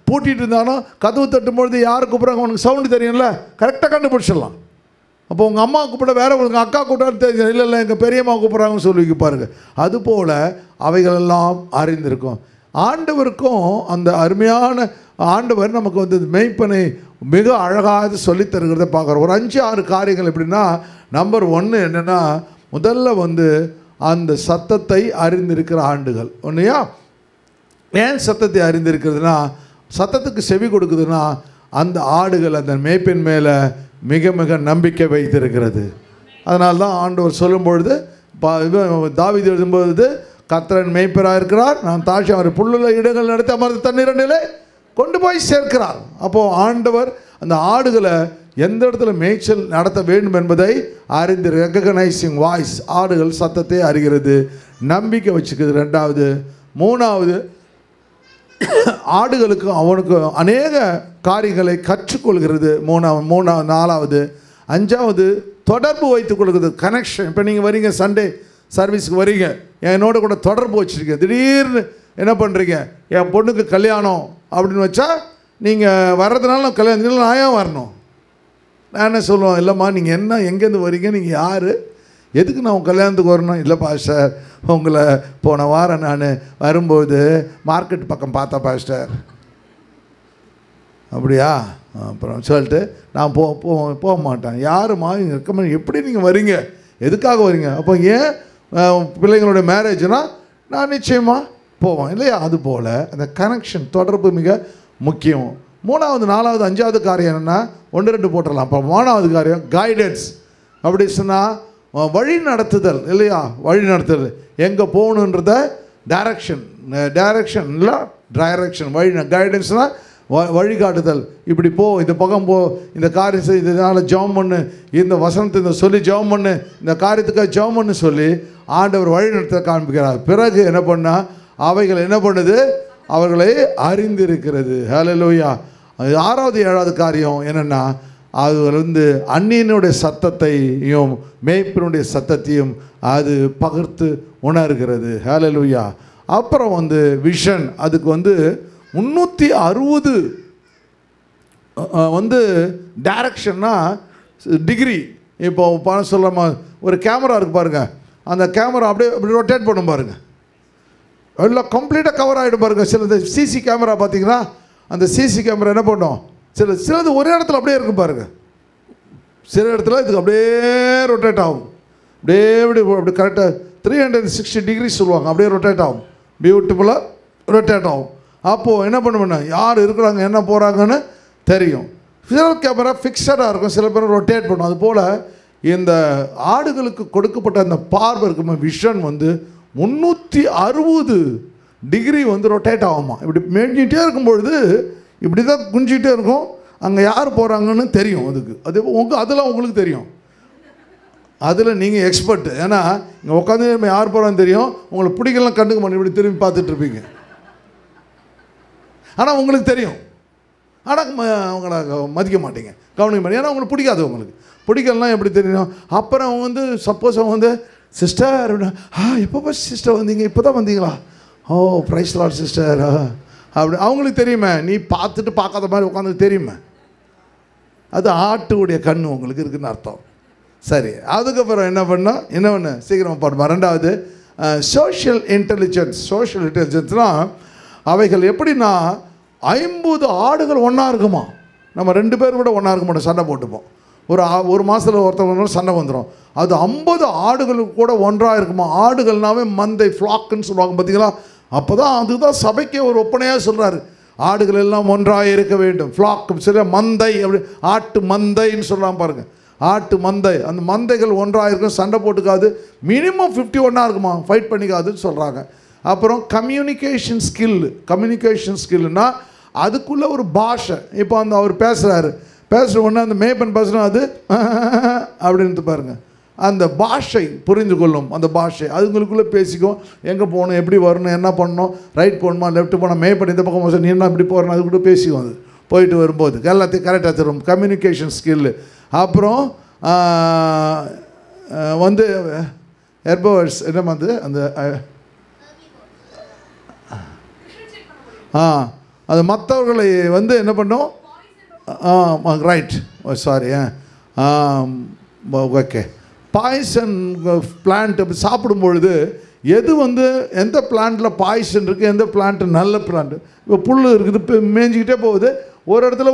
பூட்டிகிட்டு இருந்தாலும் கதவு தட்டும்பொழுது யார் கூப்பிட்றாங்க உனக்கு சவுண்டு தெரியும்ல, கரெக்டாக கண்டுபிடிச்சிடலாம். அப்போ உங்கள் அம்மா கூப்பிட வேறு உங்கள் அக்கா கூப்பிட்டான்னு தெரியும். இல்லை எங்கள் பெரியம்மா கூப்பிட்றாங்கன்னு சொல்லிக்க பாருங்கள். அதுபோல் அவைகளெல்லாம் அறிந்திருக்கும். ஆண்டவருக்கும் அந்த அருமையான ஆண்டவர் நமக்கு வந்து மெய்ப்பனை மிக அழகாக சொல்லித் தருகிறத பார்க்குறோம். ஒரு 5-6 காரியங்கள் எப்படின்னா, நம்பர் 1 என்னென்னா, முதல்ல வந்து அந்த சத்தத்தை அறிந்திருக்கிற ஆண்டுகள். ஒன்றையா ஏன் சத்தத்தை அறிந்திருக்கிறதுனா, சத்தத்துக்கு செவி கொடுக்குதுன்னா அந்த ஆடுகள் அந்த மேய்ப்பின் மேலே மிக மிக நம்பிக்கை வைத்திருக்கிறது. அதனால தான் ஆண்டவர் சொல்லும்பொழுது தாவீது எழுதும்பொழுது, கர்த்தர் மேய்ப்பராக இருக்கிறார், நான் தாழ்ச்சி அவர் புல்லுள்ள இடங்கள் நடத்தி அமர்ந்து தண்ணீரண்டிலே கொண்டு போய் சேர்க்கிறார். அப்போது ஆண்டவர் அந்த ஆடுகளை எந்த இடத்துல மேய்ச்சல் நடத்த வேண்டும் என்பதை அறிந்து ரெகக்னைசிங் வாய்ஸ், ஆடுகள் சத்தத்தை அறிகிறது, நம்பிக்கை வச்சுக்குது. 2வது மூணாவது ஆடுகளுக்கு அவனுக்கு அநேக காரியங்களை கற்றுக்கொள்கிறது. நாலாவது அஞ்சாவது தொடர்பு வைத்துக் கொள்கிறது, கனெக்ஷன். இப்போ நீங்கள் வரீங்க, சண்டே சர்வீஸுக்கு வரீங்க, என்னோட கூட தொடர்பு வச்சுருக்கீங்க. திடீர்னு என்ன பண்ணுறீங்க, என் பொண்ணுக்கு கல்யாணம் அப்படின்னு வச்சா நீங்கள் வர்றதுனால நான் கல்யாணம் நான் ஏன் வரணும்? நான் என்ன சொல்லுவேன், இல்லைம்மா நீங்கள் என்ன எங்கேருந்து வரீங்க, நீங்கள் யார், எதுக்கு நான் உங்கள் கல்யாணத்துக்கு வரணும்? இல்லை பாஸ்டர், உங்களை போன வாரம் நான் வரும்போது மார்க்கெட் பக்கம் பார்த்தா பாஸ்டர். அப்படியா? அப்புறம் சொல்லிட்டு நான் போக மாட்டேன். யாருமா இங்கே இருக்க, எப்படி நீங்கள் வரீங்க, எதுக்காக வரீங்க? அப்போ ஏன் பிள்ளைங்களுடைய மேரேஜ்னால் நான் நிச்சயமாக போவேன் இல்லையா? அதுபோல் அந்த கனெக்ஷன், தொடர்பு மிக முக்கியம். மூணாவது, நாலாவது, அஞ்சாவது காரியம் என்னென்னா, 1 2 போட்டுடலாம். அப்போ மூணாவது காரியம் கைடன்ஸ். அப்படி சொன்னால் வழி நடத்துதல் இல்லையா? வழி நடத்துதல், எங்கே போகணுன்றத டைரக்ஷன் இல்லை டைரக்ஷன், வழி கைடன்ஸ்னால் வழிகாட்டுதல். இப்படி போ, இந்த பக்கம் போ, இந்த காரியம் செய், இதனால் ஜெபம் பண்ணு, இந்த வசனத்தை சொல்லி ஜெபம் பண்ணு, இந்த காரியத்துக்காக ஜெபம் பண்ணு சொல்லி ஆண்டவர் வழி நடத்த காண்பிக்கிறார். பிறகு என்ன பண்ணால் அவைகள் என்ன பண்ணுது, அவர்களை அறிந்திருக்கிறது. ஹல்லேலூயா. 6வது 7வது காரியம் என்னென்னா, அது அந்நியனுடைய சத்தத்தையும் மேய்ப்பனுடைய சத்தத்தையும் அது பகிர்ந்து உணர்கிறது. ஹல்லேலூயா. அப்புறம் விஷன், அதுக்கு 360 டைரக்ஷன்னா டிகிரி. இப்போ பணம் சொல்லாம ஒரு கேமரா இருக்குது பாருங்கள், அந்த கேமரா அப்படியே அப்படி ரொட்டேட் பண்ணும் பாருங்கள், எல்லாம் கம்ப்ளீட்டாக கவர் ஆகிடும் பாருங்கள். சிலது சிசி கேமரா பார்த்தீங்கன்னா, அந்த சிசி கேமரா என்ன பண்ணும், சிலது ஒரே இடத்துல அப்படியே இருக்கும் பாருங்கள். சில இடத்துல இதுக்கு அப்படியே ரொட்டேட் ஆகும், அப்படியே அப்படி கரெக்டாக 360 டிகிரி சொல்லுவாங்க, அப்படியே ரொட்டேட் ஆகும், பியூட்டிஃபுல்லாக ரொட்டேட் ஆகும். அப்போது என்ன பண்ணுவேன்னா, யார் இருக்கிறாங்க என்ன போகிறாங்கன்னு தெரியும். சில கேமரா ஃபிக்ஸடாக இருக்கும், சில பேர் ரொட்டேட் பண்ணும். அதுபோல் இந்த ஆடுகளுக்கு கொடுக்கப்பட்ட அந்த பார்வை இருக்குமா, விஷன் 360 டிகிரி ரொட்டேட் ஆகுமா. இப்படி மேய்ஞ்சிட்டே இருக்கும்பொழுது இப்படி தான் குஞ்சிகிட்டே இருக்கும், அங்கே யார் போகிறாங்கன்னு தெரியும். அதெல்லாம் உங்களுக்கு தெரியும், அதில் நீங்கள் எக்ஸ்பர்ட்டு. ஏன்னா இங்கே உட்காந்து யார் போகிறான்னு தெரியும், உங்களை பிடிக்கலாம் கண்டுக்க மாட்டேன், இப்படி திரும்பி பார்த்துட்ருப்பீங்க. ஆனால் உங்களுக்கு தெரியும், ஆனால் அவங்கள மதிக்க மாட்டீங்க, கவனிக்க மாட்டீங்க. ஏன்னா உங்களுக்கு பிடிக்காது. உங்களுக்கு பிடிக்கலாம் எப்படி தெரியும்? அப்புறம் சப்போஸ் அவங்க சிஸ்டர் எப்போ சிஸ்டர் வந்தீங்க, இப்போ தான் வந்தீங்களா, ஓ பிரைஸ் லார்ட் சிஸ்டர் அப்படி அவங்களுக்கு தெரியுமே. நீ பார்த்துட்டு பார்க்காத மாதிரி உட்காந்து தெரியுமே, அது ஆட்டுடைய கண் உங்களுக்கு இருக்குதுன்னு அர்த்தம். சரி, அதுக்கப்புறம் என்ன பண்ணோம், என்ன ஒன்று சீக்கிரமாக பாடுமா. 2வது சோஷியல் இன்டெலிஜென்ஸ்னால் அவைகள் எப்படின்னா, 50 ஆடுகள் ஒன்றா இருக்குமா. நம்ம 2 பேர் கூட ஒன்றா இருக்க மாட்டோம், சண்டை போட்டுப்போம். ஒரு மாதத்தில் ஒருத்தவங்க சண்டை வந்துடும். அது 50 ஆடுகளுக்கு கூட ஒன்றாக இருக்குமா. ஆடுகள்னாவே மந்தை, ஃப்ளாக்குன்னு சொல்லுவாங்க பார்த்தீங்களா. அப்போ தான் அதுதான் சபைக்கே ஒரு ஒப்பனையாக சொல்கிறாரு, ஆடுகள் எல்லாம் ஒன்றாக இருக்க வேண்டும். ஃப்ளாக் சரி, மந்தை அப்படி, ஆட்டு மந்தைன்னு சொல்லலாம் பாருங்கள், ஆட்டு மந்தை. அந்த மந்தைகள் ஒன்றாக இருக்கும், சண்டை போட்டுக்காது, மினிமம் 50 ஒன்றா இருக்குமா, ஃபைட் பண்ணிக்காதுன்னு சொல்கிறாங்க. அப்புறம் கம்யூனிகேஷன் ஸ்கில்னா அதுக்குள்ளே ஒரு பாஷை. இப்போ அவர் பேசுகிற ஒன்று அந்த மேய்ப்பன் பேசுகிறோம், அது அப்படின்ட்டு பாருங்கள், அந்த பாஷை புரிந்து கொள்ளும். அந்த பாஷை அதுங்களுக்குள்ளே பேசிக்கும், எங்கே போகணும், எப்படி வரணும், என்ன பண்ணணும், ரைட் போகணுமா லெஃப்ட் போனால், மேய்ப்பன் இந்த பக்கம் நீ என்ன இப்படி போகிறணும், அது கூட பேசிக்கும். அது போயிட்டு வரும்போது எல்லாத்தையும் கரெக்டாக தரும், கம்யூனிகேஷன் ஸ்கில்லு. அப்புறம் ஹெர்பவர்ஸ் என்ன அந்த அது மற்றவர்களை என்ன பண்ணும், right sorry okay, poison plant சாப்பிடும் பொழுது எது எந்த பிளான்ட்டில் பாய்சன் இருக்குது, எந்த பிளான்ட் நல்ல பிளான்ட். இப்போ புல் இருக்குது, மேய்ஞ்சிக்கிட்டே போகுது, ஒரு இடத்துல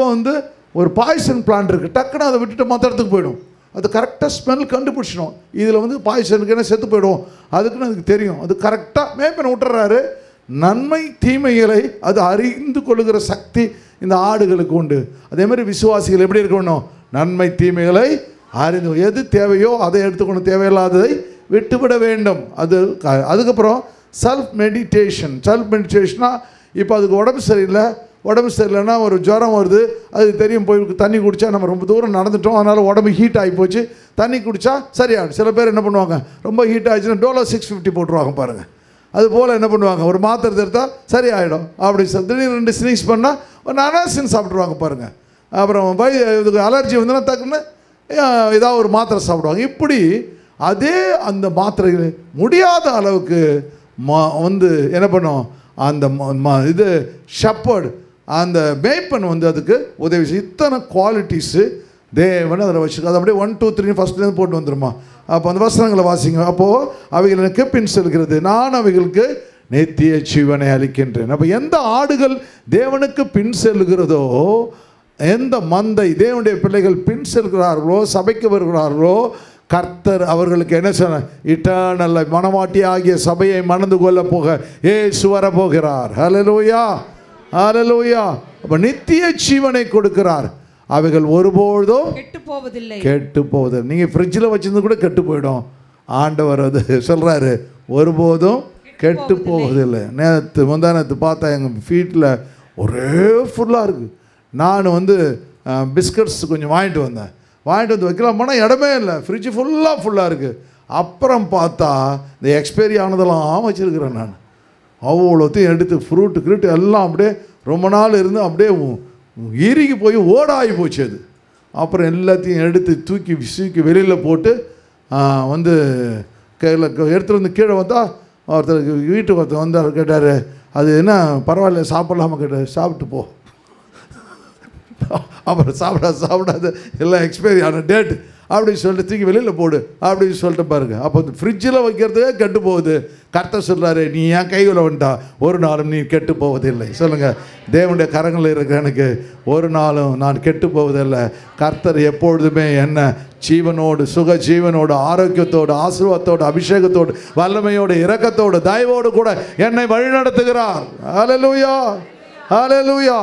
ஒரு பாய்சன் பிளான்ட் இருக்குது, டக்குன்னு அதை விட்டுட்டு மற்ற இடத்துக்கு போயிடும். அது கரெக்டாக ஸ்மெல் கண்டுபிடிச்சிடும், இதில் பாய்சனுக்கு என்ன செத்து போயிடும், அதுக்குன்னு அதுக்கு தெரியும். அது கரெக்டாக மேய்ப்பனை விட்டுறாரு. நன்மை தீமைகளை அது அறிந்து கொள்ளுகிற சக்தி இந்த ஆடுகளுக்கு உண்டு. அதே மாதிரி விசுவாசிகள் எப்படி இருக்கணும், நன்மை தீமைகளை அறிந்து எது தேவையோ அதை எடுத்துக்கணும், தேவையில்லாததை விட்டுவிட வேண்டும். அதுக்கப்புறம் செல்ஃப் மெடிடேஷனா, இப்போ அதுக்கு உடம்பு சரியில்லைன்னா ஒரு ஜுரம் வருது, அது தெரியும், போய் தண்ணி குடித்தா நம்ம ரொம்ப தூரம் நடந்துட்டோம், அதனால் உடம்பு ஹீட் ஆகி போச்சு, தண்ணி குடித்தா சரியாகும். சில பேர் என்ன பண்ணுவாங்க, ரொம்ப ஹீட் ஆகிடுச்சுன்னா டோலோ 650 போட்டுருவாங்க பாருங்கள், அதுபோல் என்ன பண்ணுவாங்க, ஒரு மாத்திரை எடுத்தால் சரி ஆகிடும் அப்படி சொல்லி திடீர்னு 2 ஸ்னீக்ஸ் பண்ணால் ஒரு அனாசின் சாப்பிட்ருவாங்க பாருங்கள். அப்புறம் இதுக்கு அலர்ஜி வந்துன்னா டக்குன்னு ஏதாவது ஒரு மாத்திரை சாப்பிடுவாங்க. இப்படி அதே அந்த மாத்திரைகள் முடியாத அளவுக்கு வந்து என்ன பண்ணும், அந்த இது ஷப்பர்டு அந்த மேய்ப்பன் வந்து அதுக்கு உதவி செய்ய இத்தனை குவாலிட்டிஸு தேவன் அதில் வச்சுருக்கு. அது அப்படியே 1 2 3 ஃபஸ்ட்லேருந்து போட்டு வந்துடுமா. அப்போ அந்த வசனங்களை வாசிங்க. அப்போது அவைகள் எனக்கு பின் செல்கிறது, நான் அவைகளுக்கு நித்திய ஜீவனை அளிக்கின்றேன். அப்போ எந்த ஆடுகள் தேவனுக்கு பின் செல்கிறதோ, எந்த மந்தை தேவனுடைய பிள்ளைகள் பின் செல்கிறார்களோ, சபைக்கு வருகிறார்களோ, கர்த்தர் அவர்களுக்கு என்ன சொன்ன, இட்டர்னல் மனவாட்டி ஆகிய சபையை மணந்து கொள்ள போக இயேசு வர போகிறார். ஹல்லேலூயா, ஹல்லேலூயா. அப்போ நித்திய ஜீவனை கொடுக்கிறார். அவைகள் ஒருபோதும் கெட்டு போவதில்லை. நீங்கள் ஃப்ரிட்ஜில் வச்சிருந்து கூட கெட்டு போயிடும். ஆண்டவர் அது சொல்கிறாரு, ஒருபோதும் கெட்டு போவதில்லை. முந்தானத்து பார்த்தா எங்கள் வீட்டில் ஒரே ஃபுல்லாக இருக்குது. நான் வந்து பிஸ்கட்ஸ் கொஞ்சம் வாங்கிட்டு வந்தேன். வாங்கிட்டு வந்து வைக்கலாமான்னா இடமே இல்லை, ஃப்ரிட்ஜு ஃபுல்லாக இருக்குது. அப்புறம் பார்த்தா இந்த எக்ஸ்பைரி ஆனதெல்லாம் வச்சுருக்கிறேன் நான். அவ்வளோத்தையும் எடுத்து ஃப்ரூட்டு கிரூட்டு எல்லாம் அப்படியே ரொம்ப நாள் இருந்து அப்படியே இறுகி போய் ஓடாகி போச்சு அது. அப்புறம் எல்லாத்தையும் எடுத்து தூக்கி வெளியில் போட்டு வந்து கையில் எடுத்துகிட்டு வந்து கீழே வந்தால் ஒருத்தருக்கு வீட்டுக்கு ஒருத்தர் வந்தார், கேட்டார், அது என்ன பரவாயில்ல சாப்பிட்லாமா கேட்டார். சாப்பிட்டு போ. அப்புறம் சாப்பிடாது எல்லாம் எக்ஸ்பைரி ஆன டேட் அப்படின்னு சொல்லிட்டு தூக்கி வெளியில் போடு அப்படின்னு சொல்லிட்டு பாருங்கள். அப்போ ஃப்ரிட்ஜில் வைக்கிறதுவே கெட்டு போகுது. கர்த்தர் சொல்கிறாரு, நீ ஏன் கையில் வந்துட்டா ஒரு நாளும் நீ கெட்டு போவதில்லை. சொல்லுங்கள், தேவனுடைய கரங்களில் இருக்கிற எனக்கு ஒரு நாளும் நான் கெட்டு போவதில்லை. கர்த்தர் எப்பொழுதுமே என்ன ஜீவனோடு, சுக ஜீவனோடு, ஆரோக்கியத்தோடு, ஆசீர்வாதத்தோடு, அபிஷேகத்தோடு, வல்லமையோடு, இரக்கத்தோடு, தயவோடு கூட என்னை வழிநடத்துகிறார். ஹல்லேலூயா, ஹல்லேலூயா.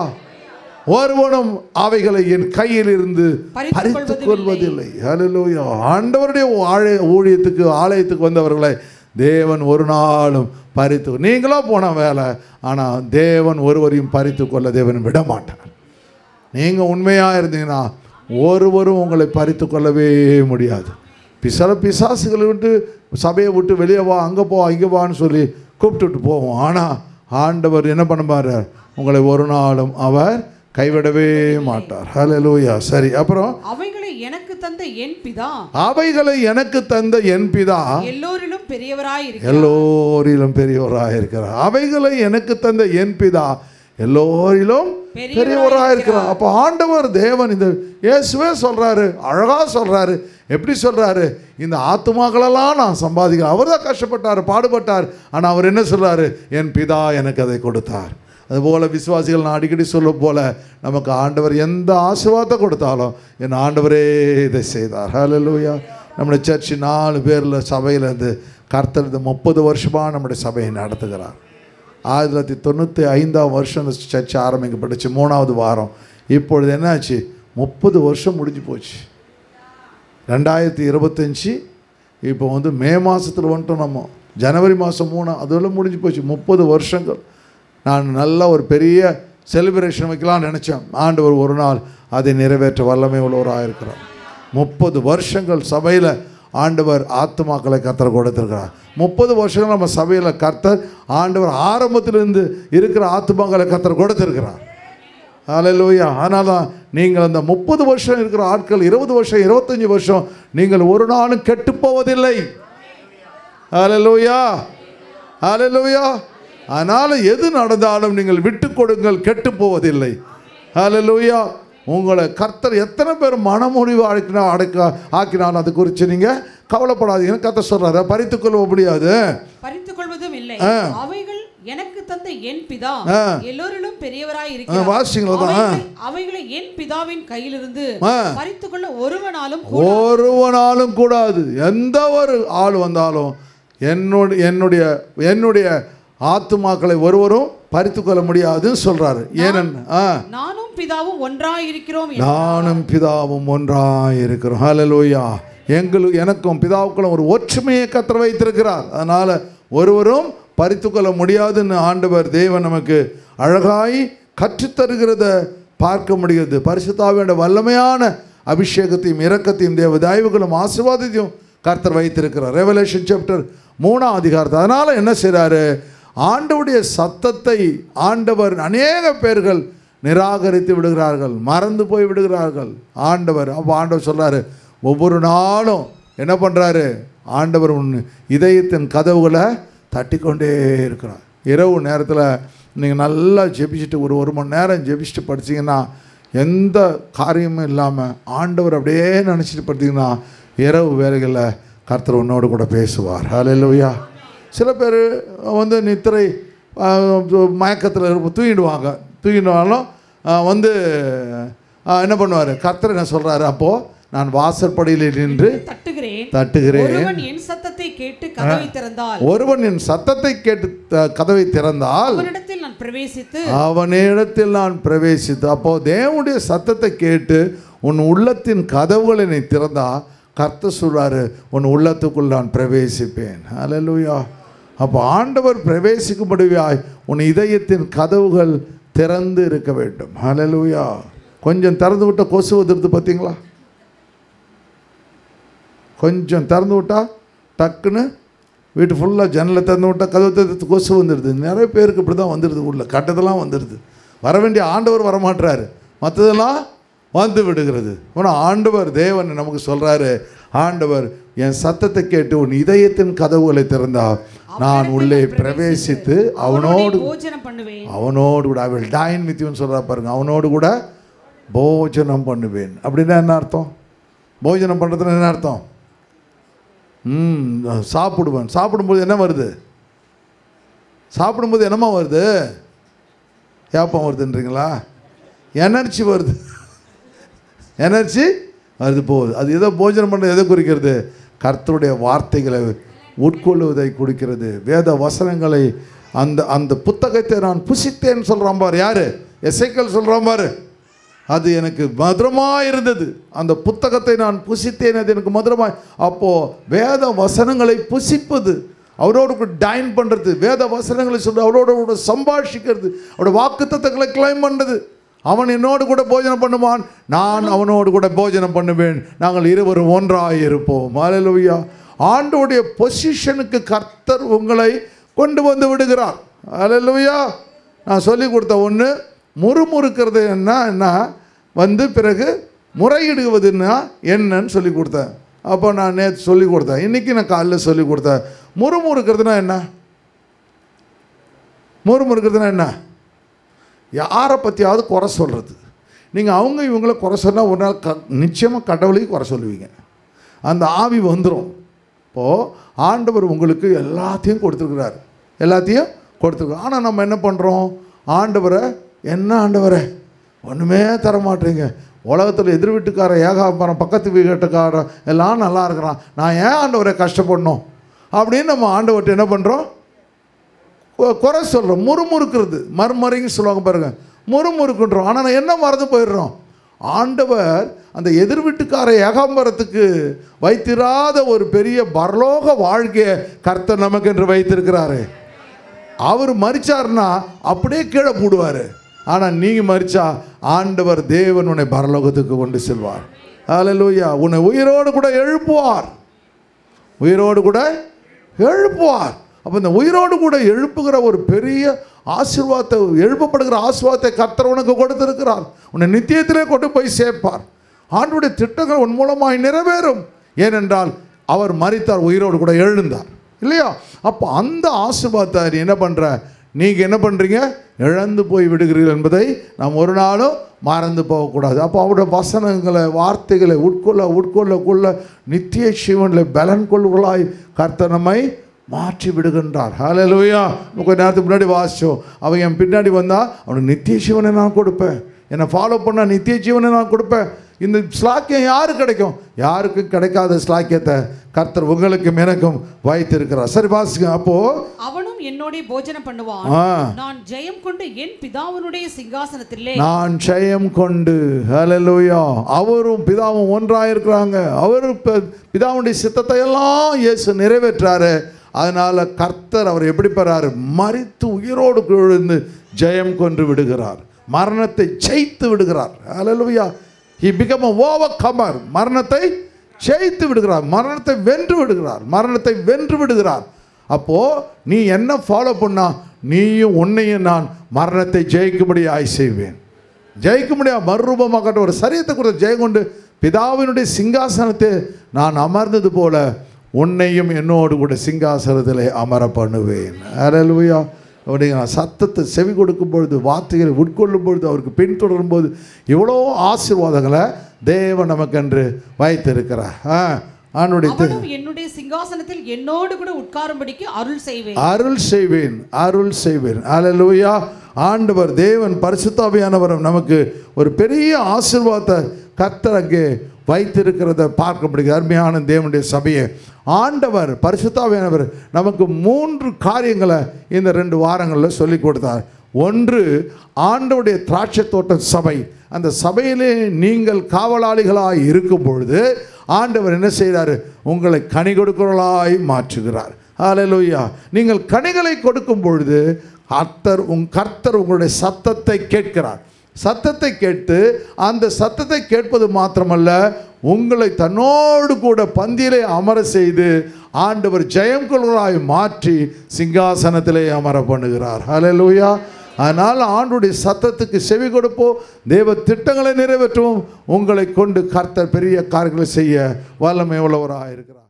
ஒருவனும் அவைகளை என் கையில் இருந்து பறித்துக் கொள்வதில்லை. ஹல்லேலூயா. ஆண்டவருடைய ஊழியத்துக்கு ஆலயத்துக்கு வந்தவர்களை தேவன் ஒரு நாளும் பறித்து, நீங்களா போன வேலை, ஆனால் தேவன் ஒருவரையும் பறித்து கொள்ள தேவன் விட மாட்டார். நீங்கள் உண்மையாக இருந்தீங்கன்னா ஒருவரும் உங்களை பறித்து கொள்ளவே முடியாது. சில பிசாசுகளை விட்டு சபையை விட்டு வெளியே வா, அங்கே போ, இங்கே வான்னு சொல்லி கூப்பிட்டுட்டு போவோம். ஆனால் ஆண்டவர் என்ன பண்ணுவார், உங்களை ஒரு நாளும் அவர் கைவிடவே மாட்டார். ஹல்லேலூயா. சரி, அப்புறம் அவைகளை எனக்கு தந்த என் பிதா, அவைகளை எனக்கு தந்த என் பிதா எல்லோரிலும் பெரியவராய் இருக்கிறார். அவைகளை எனக்கு தந்த என் பிதா எல்லோரிலும் பெரியவராக இருக்கிறார். அப்போ ஆண்டவர் தேவன் இந்த இயேசுவே சொல்றாரு, அழகா சொல்றாரு. எப்படி சொல்றாரு, இந்த ஆத்துமாக்களெல்லாம் நான் சம்பாதிக்கிறேன். அவர் தான் கஷ்டப்பட்டார், பாடுபட்டார். ஆனால் அவர் என்ன சொல்றாரு, என் பிதா எனக்கு அதை கொடுத்தார். அதுபோல் விசுவாசிகள் நான் அடிக்கடி சொல்ல போல, நமக்கு ஆண்டவர் எந்த ஆசீர்வாதத்தை கொடுத்தாலும் என் ஆண்டவரே இதை செய்தார். ஹல்லேலூயா. நம்முடைய சர்ச்சு 4 பேரில் சபையில் இருந்து கர்த்தர் இந்த 30 வருஷமாக நம்முடைய சபையை நடத்துகிறார். 1995ஆம் வருஷம் இந்த சர்ச் ஆரம்பிக்கப்பட்டுச்சு, 3வது வாரம். இப்பொழுது என்னாச்சு, 30 வருஷம் முடிஞ்சு போச்சு. 2025 இப்போ வந்து மே மாதத்தில் வந்துட்டோம். நம்ம ஜனவரி மாதம் 3 அதெல்லாம் முடிஞ்சு போச்சு. 30 வருஷங்கள். நான் நல்ல ஒரு பெரிய செலிப்ரேஷன் வைக்கலாம்னு நினச்சேன். ஆண்டவர் ஒரு நாள் அதை நிறைவேற்ற வல்லமை உள்ளவராக இருக்கிறார். 30 வருஷங்கள் சபையில் ஆண்டவர் ஆத்துமாக்களை கர்த்தர் கொடுத்திருக்கிறார். 30 வருஷங்கள் நம்ம சபையில் கர்த்தர் ஆண்டவர் ஆரம்பத்திலிருந்து இருக்கிற ஆத்துமாக்களை கர்த்தர் கொடுத்திருக்கிறார். ஹல்லேலூயா. அதனால தான் நீங்கள் அந்த 30 வருஷம் இருக்கிற ஆட்கள் 20 வருஷம் 25 வருஷம் நீங்கள் ஒரு நாளும் கெட்டு போவதில்லை. ஹல்லேலூயா, ஹல்லேலூயா. அதனால் எது நடந்தாலும் நீங்கள் விட்டு கொடுங்கள், கெட்டு போவதில்லை. ஹல்லேலூயா. உங்களை கர்த்தர் எத்தனை பேர் மனமுடிவு ஆக்கினாலும் அது குறித்து நீங்கள் கவலைப்படாதீங்க. கர்த்தர் சொல்றாரு, பறித்துக் கொள்ள முடியாது, பறித்துக் கொள்வதும் இல்லை. அவைகள் எனக்கு தந்த என் பிதா எல்லோரிலும் பெரியவராய் இருக்கிறார். வாசிங்களா, அவைகளை என் பிதாவின் கையிலிருந்து பறித்துக் கொள்ள ஒருவனாலும் கூடாது. எந்த ஒரு ஆள் வந்தாலும் என்னுடைய ஆத்துமாக்களை ஒருவரும் பறித்துக் கொள்ள முடியாதுன்னு சொல்றாரு. ஏனென்ன நானும் பிதாவும் ஒன்றாயிருக்கிறோம். ஹல்லேலூயா. எனக்கும் பிதாவுக்குள்ள ஒரு ஒற்றுமையை கர்த்தர் வைத்திருக்கிறார். அதனால ஒருவரும் பறித்துக் கொள்ள முடியாதுன்னு ஆண்டவர் தேவன் நமக்கு அழகாய் கற்றுத்தருகிறத பார்க்க முடிகிறது. பரிசுத்த ஆவியோட வல்லமையான அபிஷேகத்தையும் இரக்கத்தையும் தேவ தயவுகளும் ஆசீர்வாதத்தையும் கர்த்தர் வைத்திருக்கிறார். ரெவலேஷன் சாப்டர் 3ஆம் அதிகாரத்தை. அதனால என்ன செய்றாரு, ஆண்டவருடைய சத்தத்தை ஆண்டவர் அநேக பேர்கள் நிராகரித்து விடுகிறார்கள், மறந்து போய் விடுகிறார்கள். ஆண்டவர் அப்போ ஆண்டவர் சொல்கிறாரு, ஒவ்வொரு நாளும் என்ன பண்ணுறாரு ஆண்டவர் இதயத்தின் கதவுகளை தட்டி கொண்டே இருக்கிறார். இரவு நேரத்தில் நீங்கள் நல்லா ஜெபிச்சுட்டு ஒரு மணி நேரம் ஜெபிச்சுட்டு படிச்சிங்கன்னா எந்த காரியமும் இல்லாமல் ஆண்டவர் அப்படியே நினச்சிட்டு படித்தீங்கன்னா இரவு வேலைகளில் கர்த்தர் உன்னோடு கூட பேசுவார். ஹல்லேலூயா. சில பேர் நித்திரை மயக்கத்தில் தூங்கிடுவாலும் என்ன பண்ணுவார், கர்த்தர் என்ன சொல்கிறாரு, அப்போது நான் வாசற்படியில் நின்று தட்டுகிறேன். ஒருவன் என் சத்தத்தை கேட்டு கதவை திறந்தால் அவனிடத்தில் நான் பிரவேசித்து. அப்போ தேவனுடைய சத்தத்தை கேட்டு உன் உள்ளத்தின் கதவுகளை நீ திறந்தா கர்த்தர் சொல்றாரு, உன் உள்ளத்துக்குள் நான் பிரவேசிப்பேன். ஹல்லேலூயா. அப்போ ஆண்டவர் பிரவேசிக்கும்படியாய் உன் இதயத்தின் கதவுகள் திறந்து இருக்க வேண்டும். ஹல்லேலூயா. கொஞ்சம் திறந்து விட்ட கொசு வந்துடுது பார்த்தீங்களா? கொஞ்சம் திறந்து விட்டால் டக்குன்னு வீட்டு ஃபுல்லாக ஜன்னலை திறந்து விட்டால் கதவு திறந்து கொசு வந்துடுது. நிறைய பேருக்கு இப்படி தான் வந்துடுது. உள்ள கட்டதெல்லாம் வந்துடுது. வர வேண்டிய ஆண்டவர் வரமாட்டுறாரு, மற்றதெல்லாம் வந்து விடுகிறது. ஆனால் ஆண்டவர் தேவன் நமக்கு சொல்கிறாரு, ஆண்டவர் என் சத்தத்தை கேட்டு உன் இதயத்தின் கதவுகளை திறந்தா நான் உள்ளே பிரவேசித்து அவனோடு கூட ஐ வில் டைன் வித் யூன்னு சொல்கிறா பாருங்க. அவனோடு கூட போஜனம் பண்ணுவேன். அப்படின்னா என்ன அர்த்தம்? போஜனம் பண்ணுறதுன்னு என்ன அர்த்தம்? சாப்பிடுவேன். சாப்பிடும்போது என்ன வருது? சாப்பிடும்போது என்னமா வருது? ஏப்பம் வருதுன்றீங்களா? எனர்ஜி வருது. எனர்ஜி வருது போகுது. அது எதோ போஜனம் பண்ணுறது எதை குறிக்கிறது? கர்த்தருடைய வார்த்தைகளை உட்கொள்வதை குறிக்கிறது. வேத வசனங்களை அந்த அந்த புத்தகத்தை நான் புசித்தேன்னு சொல்கிறான் பாரு. யார்? எசேக்கியேல் சொல்கிறான் பாரு. அது எனக்கு மதுரமாக இருந்தது. அந்த புத்தகத்தை நான் புசித்தேன், அது எனக்கு மதுரமாக. அப்போது வேத வசனங்களை புசிப்பது, அவரோடு கூட டைன் பண்ணுறது, வேத வசனங்களை சொல்கிறது, அவரோட கூட சம்பாஷிக்கிறது, அவரோட வாக்குத்தத்தங்களை கிளைம் பண்ணுறது. அவன் என்னோடு கூட போஜனம் பண்ணுவான், நான் அவனோடு கூட போஜனம் பண்ணுவேன், நாங்கள் இருவரும் ஒன்றாக இருப்போம். ஹல்லேலூயா. ஆண்டவருடைய பொசிஷனுக்கு கர்த்தர் உங்களை கொண்டு வந்து விடுகிறார். ஹல்லேலூயா. நான் சொல்லி கொடுத்த ஒன்று, முறுமுறுக்கிறது என்ன பிறகு முறையிடுவதுன்னா என்னன்னு சொல்லி கொடுத்தேன். அப்போ நான் நேற்று சொல்லி கொடுத்தேன், இன்றைக்கி நான் காலைல சொல்லி கொடுத்தேன். முறுமுறுக்கிறதுனா என்ன? முறுமுறுக்கிறதுனா என்ன? யாரை பற்றியாவது குறை சொல்கிறது. நீங்கள் அவங்க இவங்கள குறை சொன்னால் ஒரு நாள் நிச்சயமாக கடவுளையும் குறை சொல்லுவீங்க. அந்த ஆவி வந்துடும். இப்போது ஆண்டவர் உங்களுக்கு எல்லாத்தையும் கொடுத்துருக்குறாரு, எல்லாத்தையும் கொடுத்துருக்காரு. ஆனால் நம்ம என்ன பண்ணுறோம்? ஆண்டவரை, என்ன ஆண்டவரை ஒன்றுமே தர மாட்டேங்க, உலகத்தில் எதிர் வீட்டுக்கார ஏகாபரம் பக்கத்து வீட்டுக்காரன் எல்லாம் நல்லா இருக்கிறான், நான் ஏன் ஆண்டவரை கஷ்டப்படணும் அப்படின்னு நம்ம ஆண்டவர்கிட்ட என்ன பண்ணுறோம்? குறை சொல்கிறோம். முறுமுறுக்கிறது, மறுமறைன்னு சொல்லுவாங்க பாருங்கள், முறுமுறுக்குன்றோம். ஆனால் நான் என்ன மறந்து போயிடுறோம்? ஆண்டவர் அந்த எதிர் வீட்டுக்கார ஏகாம்பரத்துக்கு வைத்திராத ஒரு பெரிய பரலோக வாழ்க்கையை கர்த்தர் நமக்கு என்று வைத்திருக்கிறாரு. அவர் மரிச்சார்னா அப்படியே கீழே போடுவார். ஆனால் நீங்கள் மரிச்சா ஆண்டவர் தேவன் உன்னை பரலோகத்துக்கு கொண்டு செல்வார். ஹல்லேலூயா. உன்னை உயிரோடு கூட எழுப்புவார், உயிரோடு கூட எழுப்புவார். அப்போ இந்த உயிரோடு கூட எழுப்புகிற ஒரு பெரிய ஆசீர்வாதத்தை, எழுப்பப்படுகிற ஆசீர்வாதத்தை கர்த்தர் உனக்கு கொடுத்திருக்கிறார். உன்னை நித்தியத்திலே கொண்டு போய் சேர்ப்பார். ஆண்டவருடைய திட்டங்கள் உன் மூலமாய் நிறைவேறும். ஏனென்றால் அவர் மரித்தார், உயிரோடு கூட எழுந்தார் இல்லையா? அப்போ அந்த ஆசீர்வாதத்தை நீ என்ன பண்ணுற? நீங்கள் என்ன பண்ணுறீங்க? இழந்து போய் விடுகிறீர்கள் என்பதை நாம் ஒரு நாளும் மறந்து போகக்கூடாது. அப்போ அவருடைய வசனங்களை, வார்த்தைகளை உட்கொள்ள நித்திய ஜீவனில் பலன் கொள்வர்களாய் கர்த்தர் நம்மை மாற்றி விடுகின்றார். ஹல்லேலூயா. கொஞ்ச நேரத்துக்கு முன்னாடி வாசித்தோம், அவன் என் பின்னாடி வந்தால் அவனுக்கு நித்திய ஜீவனை நான் கொடுப்பேன், என்னை ஃபாலோ பண்ணால் நித்திய ஜீவனை நான் கொடுப்பேன். இந்த ஸ்லாக்கியம் யாருக்கு கிடைக்கும்? யாருக்கும் கிடைக்காத ஸ்லாக்கியத்தை கர்த்தர் உங்களுக்கும் எனக்கும் வைத்திருக்கிறார். சரி வாசிங்க. அப்போ அவனும் என்னோட போஜனம் பண்ணுவான், நான் ஜெயம் கொண்டு என் பிதாவினுடைய சிங்காசனத்திலே, நான் ஜெயம் கொண்டு. ஹல்லேலூயா. அவரும் பிதாவும் ஒன்றாக இருக்கிறாங்க. அவரும் பிதாவுடைய சித்தத்தை எல்லாம் இயேசு நிறைவேற்றாரு. அதனால கர்த்தர் அவர் எப்படி பெறாரு? மரித்து உயிரோடு எழுந்து ஜெயம் கொண்டு விடுகிறார், மரணத்தை ஜெயித்து விடுகிறார். ஹல்லேலூயா. He became an overcomer. மரணத்தை ஜெயித்து விடுகிறார், மரணத்தை வென்று விடுகிறார், மரணத்தை வென்று விடுகிறார். அப்போது நீ என்ன ஃபாலோ பண்ணா நீயும் உன்னையும் நான் மரணத்தை ஜெயிக்கும்படியாய் செய்வேன். ஜெயிக்கும்படியாக மறுரூபமாகட்ட ஒரு சரீரத்தை கூட ஜெயம் கொண்டு பிதாவினுடைய சிங்காசனத்தை நான் அமர்ந்தது போல உன்னையும் என்னோடு கூட சிங்காசனத்தில் அமர பண்ணுவேன். அல்லேலூயா. அவருடைய சத்தத்தை செவி கொடுக்கும் பொழுது, வார்த்தைகளை உட்கொள்ளும் பொழுது, அவருக்கு பின்தொடரும் போது இவ்வளோ ஆசீர்வாதங்களை தேவன் நமக்கென்று வைத்திருக்கிறார். என்னுடைய சிங்காசனத்தில் என்னோடு கூட உட்காரும்படிக்கு அருள் செய்வேன். அல்லேலூயா. ஆண்டவர் தேவன் பரிசுத்த நமக்கு ஒரு பெரிய ஆசீர்வாதத்தை கர்த்தர் அங்கே வைத்திருக்கிறத பார்க்க முடியுது. அருமையான தேவனுடைய சபையை ஆண்டவர் பரிசுத்த நமக்கு 3 காரியங்களை இந்த 2 வாரங்களில் சொல்லி கொடுத்தார். ஒன்று, ஆண்டவருடைய திராட்சை தோட்ட சபை. அந்த சபையிலே நீங்கள் காவலாளிகளாய் இருக்கும் பொழுது ஆண்டவர் என்ன செய்கிறார்? உங்களை கனி கொடுக்கிறவர்களாய் மாற்றுகிறார். அல்லேலூயா. நீங்கள் கனிகளை கொடுக்கும் பொழுது கர்த்தர் உங்களுடைய சத்தத்தை கேட்கிறார். சத்தத்தை கேட்டு அந்த சத்தத்தை கேட்பது மாத்திரமல்ல, உங்களை தன்னோடு கூட பந்தியிலே அமர செய்து ஆண்டவர் ஜெயம் கொள்வராய் மாற்றி சிங்காசனத்திலே அமர பண்ணுகிறார். அல்லேலூயா. அதனால் ஆண்டுடைய சத்தத்துக்கு செவி கொடுப்போம், தேவ திட்டங்களை நிறைவேற்றுவோம். உங்களை கொண்டு கர்த்தர் பெரிய காரியங்களை செய்ய வல்லமை உள்ளவராக இருக்கிறார்.